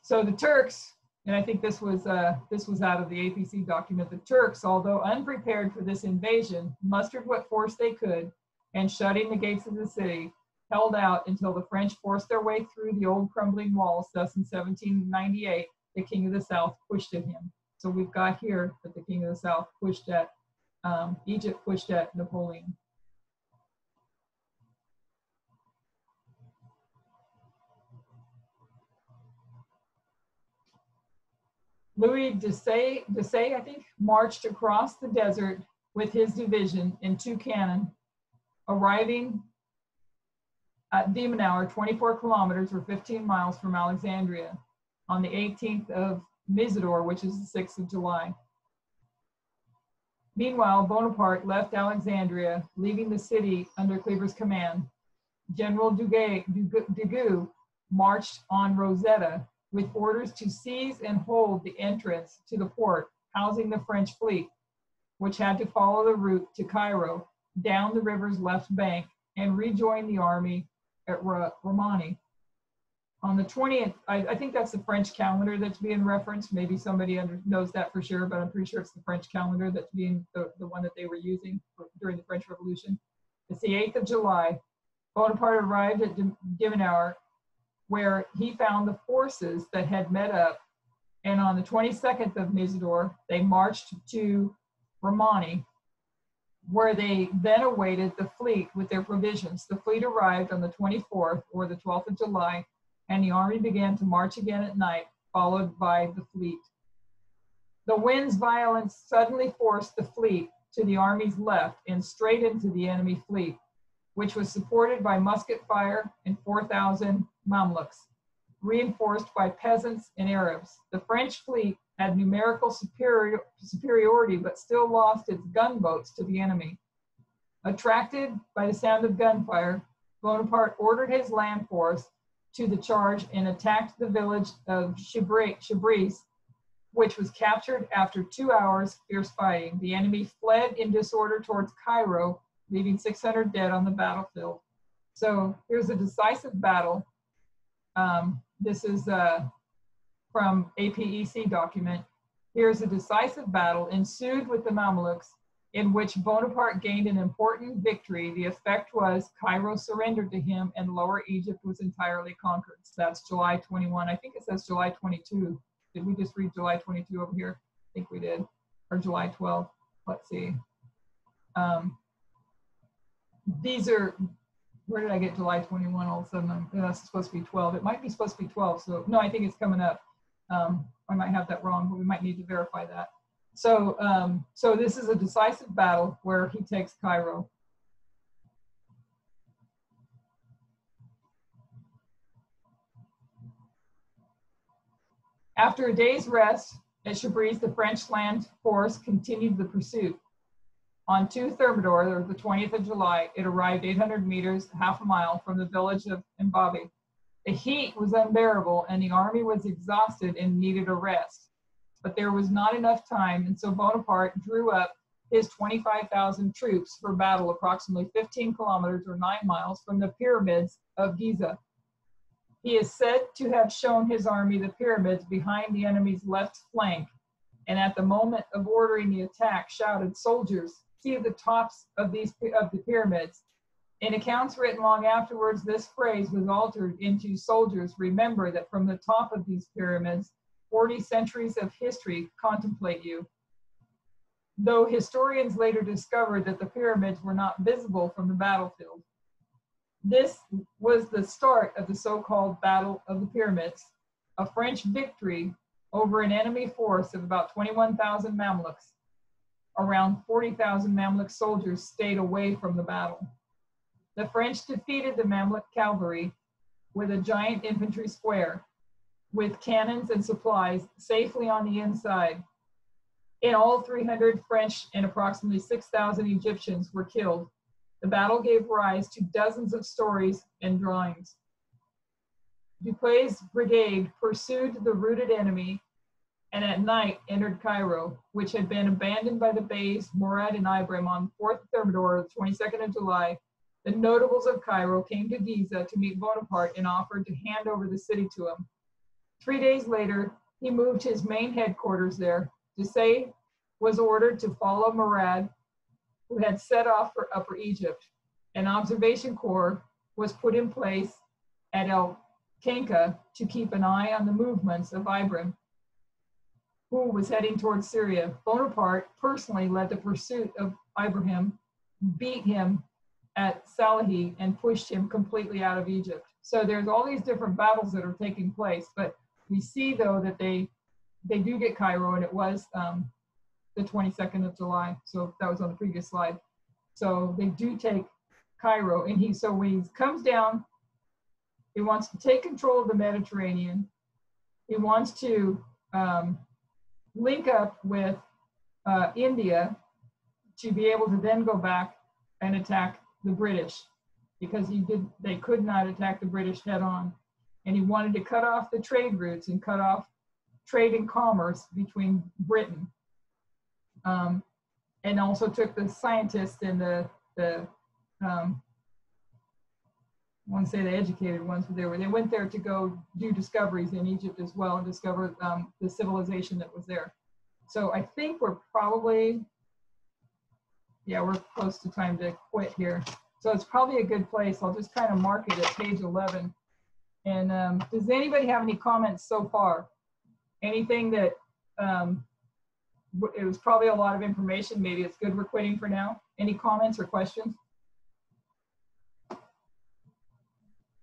Speaker 1: So the Turks, and I think this was out of the APC document, the Turks, although unprepared for this invasion, mustered what force they could, and shutting the gates of the city, held out until the French forced their way through the old crumbling walls. Thus in 1798, the King of the South pushed at him. So we've got here that the King of the South pushed at, Egypt pushed at Napoleon. Louis Desaix, I think, marched across the desert with his division and 2 cannon, arriving at Demenauer, 24 kilometers or 15 miles from Alexandria, on the 18th of Misador, which is the 6th of July. Meanwhile, Bonaparte left Alexandria, leaving the city under Kleber's command. General Duguay marched on Rosetta with orders to seize and hold the entrance to the port, housing the French fleet, which had to follow the route to Cairo, down the river's left bank, and rejoin the army at Romani. On the 20th, I think that's the French calendar that's being referenced. Maybe somebody knows that for sure, but I'm pretty sure it's the French calendar that's being the one that they were using during the French Revolution. It's the 8th of July. Bonaparte arrived at Demenauer, where he found the forces that had met up. And on the 22nd of Misador, they marched to Romani, where they then awaited the fleet with their provisions. The fleet arrived on the 24th or the 12th of July, and the army began to march again at night, followed by the fleet. The wind's violence suddenly forced the fleet to the army's left and straight into the enemy fleet, which was supported by musket fire and 4,000 Mamluks, reinforced by peasants and Arabs. The French fleet had numerical superiority, but still lost its gunboats to the enemy. Attracted by the sound of gunfire, Bonaparte ordered his land force to the charge and attacked the village of Chabris, which was captured after 2 hours fierce fighting. The enemy fled in disorder towards Cairo, leaving 600 dead on the battlefield. So here's a decisive battle. This is from APEC document. Here's a decisive battle ensued with the Mamluks, in which Bonaparte gained an important victory. The effect was Cairo surrendered to him and Lower Egypt was entirely conquered. So that's July 21. I think it says July 22. Did we just read July 22 over here? I think we did. Or July 12. Let's see. These are, where did I get July 21 all of a sudden? That's supposed to be 12. It might be supposed to be 12. So no, I think it's coming up. I might have that wrong, but we might need to verify that. So, so this is a decisive battle where he takes Cairo. After a day's rest at Chabris, the French land force continued the pursuit. On 2 Thermidor, the 20th of July, it arrived 800 meters, half a mile from the village of Mbabi. The heat was unbearable and the army was exhausted and needed a rest. But there was not enough time, and so Bonaparte drew up his 25,000 troops for battle approximately 15 kilometers or 9 miles from the pyramids of Giza. He is said to have shown his army the pyramids behind the enemy's left flank, and at the moment of ordering the attack shouted, "Soldiers, see the tops of the pyramids." In accounts written long afterwards, this phrase was altered into, "Soldiers, remember that from the top of these pyramids, 40 centuries of history contemplate you." Though historians later discovered that the pyramids were not visible from the battlefield. This was the start of the so-called Battle of the Pyramids, a French victory over an enemy force of about 21,000 Mamluks. Around 40,000 Mamluk soldiers stayed away from the battle. The French defeated the Mamluk cavalry with a giant infantry square, with cannons and supplies safely on the inside. In all, 300 French and approximately 6,000 Egyptians were killed. The battle gave rise to dozens of stories and drawings. Dupuy's brigade pursued the routed enemy and at night entered Cairo, which had been abandoned by the Beys, Murad and Ibrahim on 4th Thermidor, the 22nd of July. The notables of Cairo came to Giza to meet Bonaparte and offered to hand over the city to him. 3 days later, he moved his main headquarters there. Dusay was ordered to follow Murad, who had set off for Upper Egypt. An observation corps was put in place at El Kanka to keep an eye on the movements of Ibrahim, who was heading towards Syria. Bonaparte personally led the pursuit of Ibrahim, beat him at Salahi, and pushed him completely out of Egypt. So there's all these different battles that are taking place, but we see though that they do get Cairo, and it was the 22nd of July. So that was on the previous slide. So they do take Cairo, and when he comes down, he wants to take control of the Mediterranean. He wants to link up with India to be able to then go back and attack the British, because they could not attack the British head on. And he wanted to cut off the trade routes and cut off trade and commerce between Britain. And also took the scientists and the I want to say the educated ones, but they went there to go do discoveries in Egypt as well and discover the civilization that was there. So I think we're probably, we're close to time to quit here. So it's probably a good place. I'll just kind of mark it at page 11. And does anybody have any comments so far? Anything that, it was probably a lot of information. Maybe it's good we're quitting for now. Any comments or questions?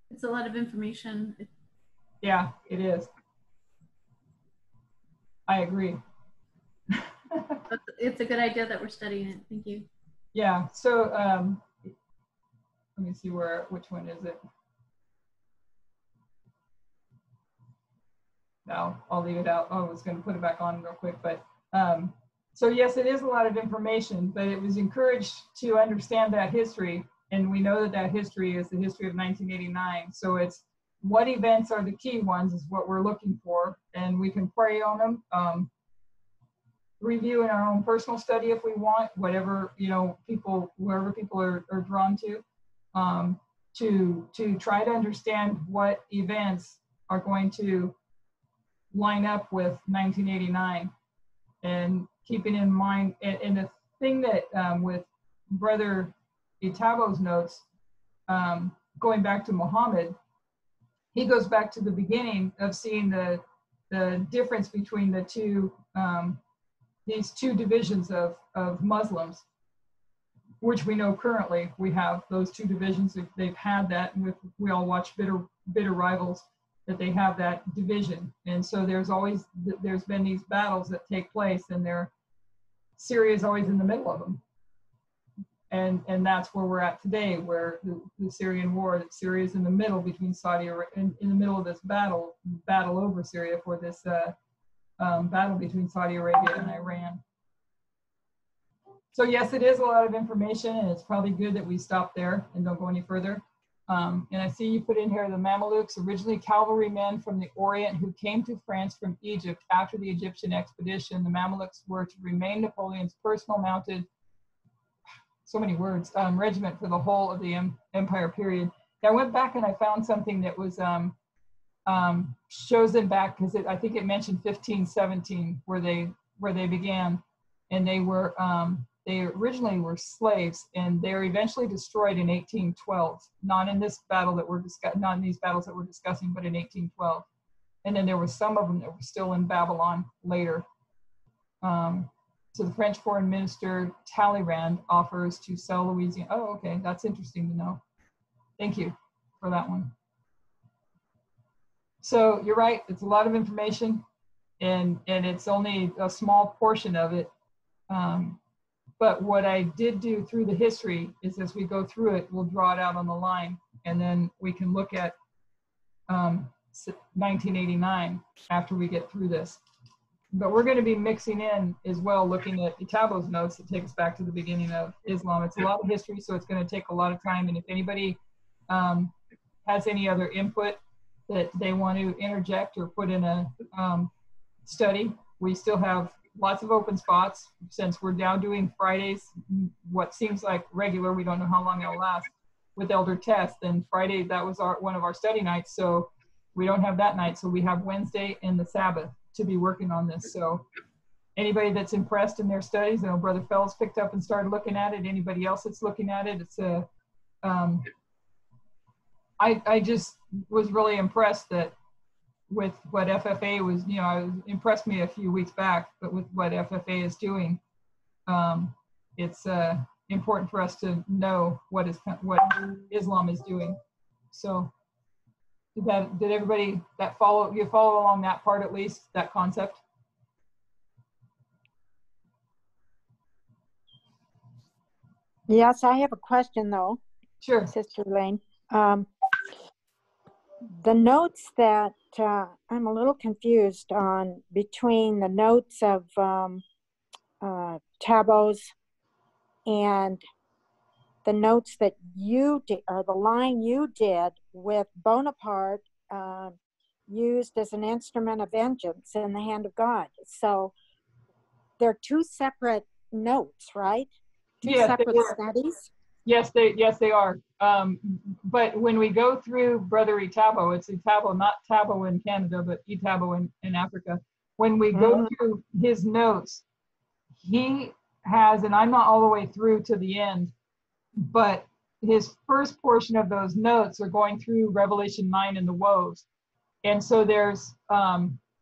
Speaker 4: It's a lot of information.
Speaker 1: Yeah, it is. I agree.
Speaker 4: It's a good idea that we're studying it. Thank you.
Speaker 1: Yeah, so let me see which one is it? No, I'll leave it out. I was going to put it back on real quick, but so yes, it is a lot of information, but it was encouraged to understand that history, and we know that history is the history of 1989. So it's what events are the key ones is what we're looking for, and we can pray on them, review in our own personal study if we want, whatever, wherever people are drawn to try to understand what events are going to line up with 1989, and keeping in mind, and the thing that with Brother Itabo's notes, going back to Muhammad, he goes back to the beginning of seeing the difference between the two, these two divisions of Muslims, which we know currently we have those two divisions. They've had that, and we all watch Bitter Rivals. that they have that division. And so there's been these battles that take place, and Syria is always in the middle of them. And that's where we're at today, where the Syrian war, that Syria is in the middle between Saudi Arabia, in the middle of this battle over Syria, for this battle between Saudi Arabia and Iran. So yes, it is a lot of information, and it's probably good that we stop there and don't go any further. And I see you put in here the Mamelukes, originally cavalrymen from the Orient who came to France from Egypt after the Egyptian expedition. The Mamelukes were to remain Napoleon's personal mounted, so many words, regiment for the whole of the empire period. I went back and I found something that was shows them back, because I think it mentioned 1517 where they began, and they originally were slaves, and they were eventually destroyed in 1812. Not in this battle that not in these battles that we're discussing, but in 1812. And then there were some of them that were still in Babylon later. So the French Foreign Minister Talleyrand offers to sell Louisiana. Oh, okay, that's interesting to know. Thank you for that one. So you're right, it's a lot of information, and it's only a small portion of it. But what I did do through the history is, as we go through it, we'll draw it out on the line, and then we can look at 1989 after we get through this. But we're going to be mixing in as well, looking at Itabo's notes that take us back to the beginning of Islam. It's a lot of history, so it's going to take a lot of time. And if anybody has any other input that they want to interject or put in a study, we still have lots of open spots. Since we're now doing Fridays, what seems like regular, we don't know how long it'll last, with Elder Tess. Then Friday, that was one of our study nights, so we don't have that night. So we have Wednesday and the Sabbath to be working on this. So anybody that's impressed in their studies, I know Brother Fells picked up and started looking at it. Anybody else that's looking at it, it's a I just was really impressed that with what FFA was, impressed me a few weeks back, but with what FFA is doing, it's important for us to know what Islam is doing. So did everybody follow along that part, at least that concept?
Speaker 5: Yes, I have a question though.
Speaker 1: Sure.
Speaker 5: Sister Elaine. The notes that I'm a little confused on between the notes of Tabos and the notes that you did, or the line you did with Bonaparte used as an instrument of vengeance in the hand of God. So they're two separate notes, right? Two separate studies?
Speaker 1: Yes, they are. But when we go through Brother Itabo, it's Itabo, not Tabo in Canada, but Itabo in Africa. When we go through his notes, he has, and I'm not all the way through to the end, but his first portion of those notes are going through Revelation 9 and the woes. And so there's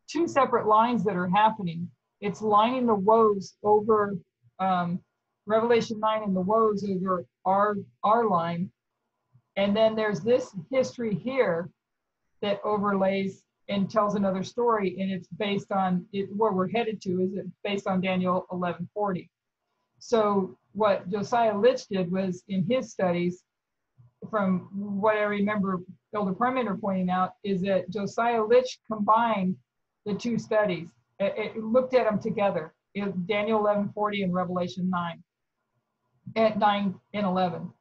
Speaker 1: two separate lines that are happening. It's lining the woes over Revelation 9 and the woes over our line. And then there's this history here that overlays and tells another story, and it's based on it. Where we're headed to is it based on Daniel 11:40. So what Josiah Litch did was, in his studies, from what I remember Elder Parmenter pointing out, is that Josiah Litch combined the two studies. It looked at them together, Daniel 11:40 and Revelation 9. At 9 and 11.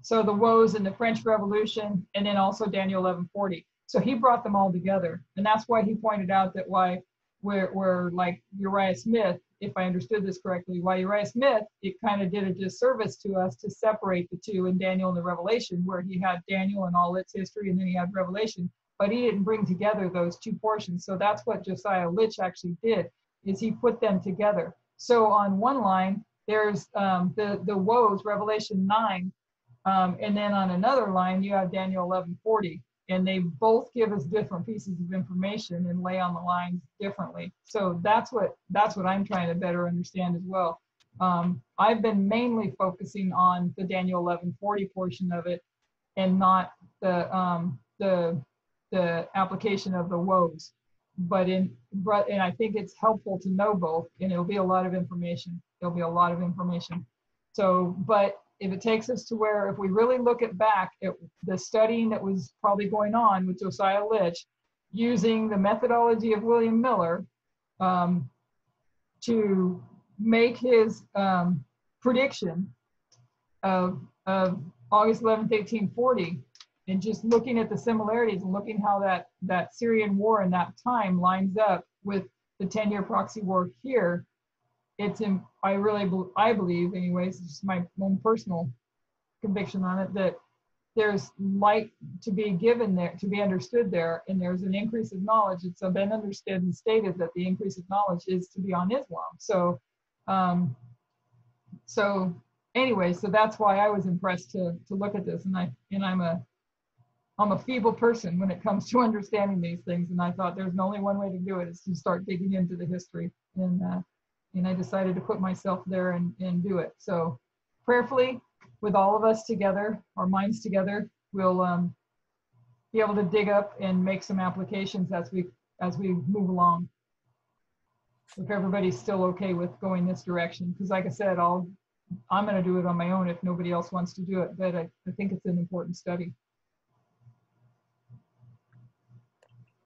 Speaker 1: So the woes and the French Revolution, and then also Daniel 11:40. So he brought them all together. And that's why he pointed out that why we're like Uriah Smith, if I understood this correctly, why Uriah Smith, it kind of did a disservice to us to separate the two in Daniel and the Revelation, where he had Daniel and all its history, and then he had Revelation, but he didn't bring together those two portions. So that's what Josiah Litch actually did, is he put them together. So on one line, there's the woes, Revelation 9, and then on another line you have Daniel 11:40, and they both give us different pieces of information and lay on the lines differently. So that's what I'm trying to better understand as well. I've been mainly focusing on the Daniel 11:40 portion of it, and not the the application of the woes. And I think it's helpful to know both, and it'll be a lot of information. There'll be a lot of information. So, but if it takes us to where, if we really look back at the studying that was probably going on with Josiah Litch, using the methodology of William Miller to make his prediction of August 11th, 1840, and just looking at the similarities and looking how that Syrian war in that time lines up with the 10-year proxy war here, I believe, anyways, it's just my own personal conviction on it, that there's light to be given there, to be understood there, and there's an increase of knowledge. It's been understood and stated that the increase of knowledge is to be on Islam. So anyway, so that's why I was impressed to look at this, and I'm a feeble person when it comes to understanding these things, and I thought there's only one way to do it, is to start digging into the history, and I decided to put myself there and do it. So prayerfully, with all of us together, our minds together, we'll be able to dig up and make some applications as we move along. If everybody's still okay with going this direction, because like I said, I'm going to do it on my own if nobody else wants to do it, but I think it's an important study.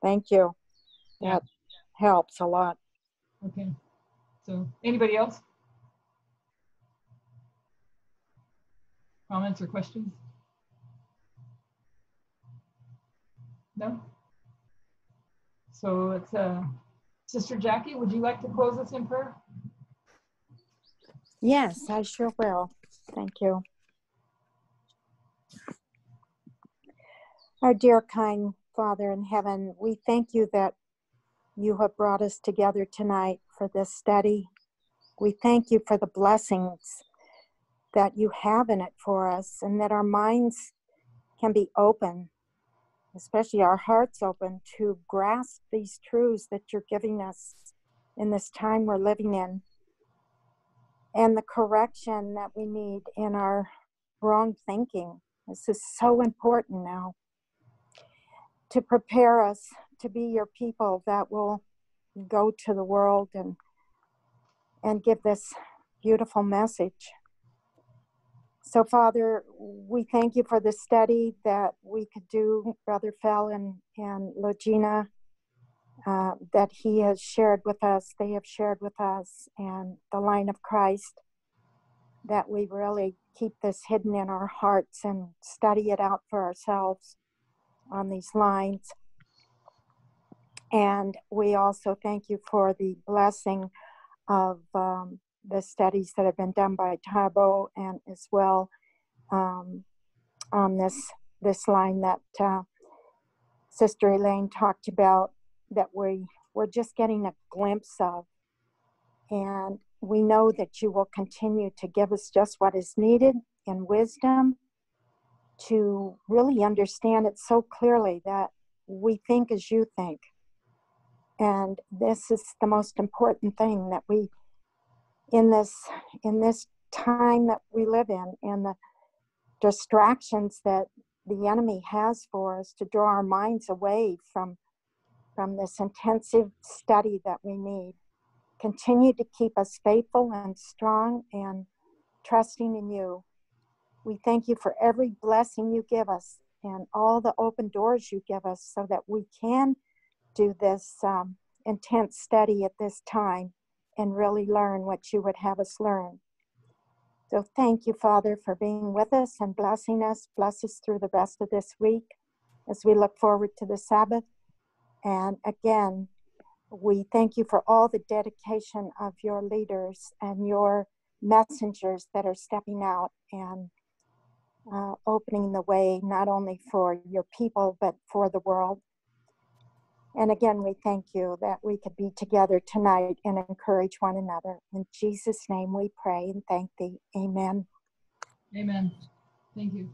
Speaker 5: Thank you.
Speaker 1: Yeah.
Speaker 5: That helps a lot.
Speaker 1: Okay. So anybody else? Comments or questions? No? So it's Sister Jackie, would you like to close us in prayer?
Speaker 5: Yes, I sure will. Thank you. Our dear kind Father in heaven, we thank you that you have brought us together tonight for this study. We thank you for the blessings that you have in it for us, and that our minds can be open, especially our hearts open, to grasp these truths that you're giving us in this time we're living in, and the correction that we need in our wrong thinking. This is so important now, to prepare us to be your people that will go to the world and give this beautiful message. So, Father, we thank you for the study that we could do, Brother Fell and LoGina, that he has shared with us, they have shared with us, and the line of Christ, that we really keep this hidden in our hearts and study it out for ourselves on these lines. And we also thank you for the blessing of the studies that have been done by Tabo, and as well on this line that Sister Elaine talked about, that we're just getting a glimpse of. And we know that you will continue to give us just what is needed in wisdom to really understand it so clearly that we think as you think. And this is the most important thing, that we, in this time that we live in, and the distractions that the enemy has for us to draw our minds away from this intensive study that we need, continue to keep us faithful and strong and trusting in you. We thank you for every blessing you give us and all the open doors you give us, so that we can do this intense study at this time and really learn what you would have us learn. So thank you, Father, for being with us and blessing us. Bless us through the rest of this week as we look forward to the Sabbath. And again, we thank you for all the dedication of your leaders and your messengers that are stepping out and opening the way, not only for your people, but for the world. And again, we thank you that we could be together tonight and encourage one another. In Jesus' name we pray and thank thee. Amen.
Speaker 1: Amen. Thank you.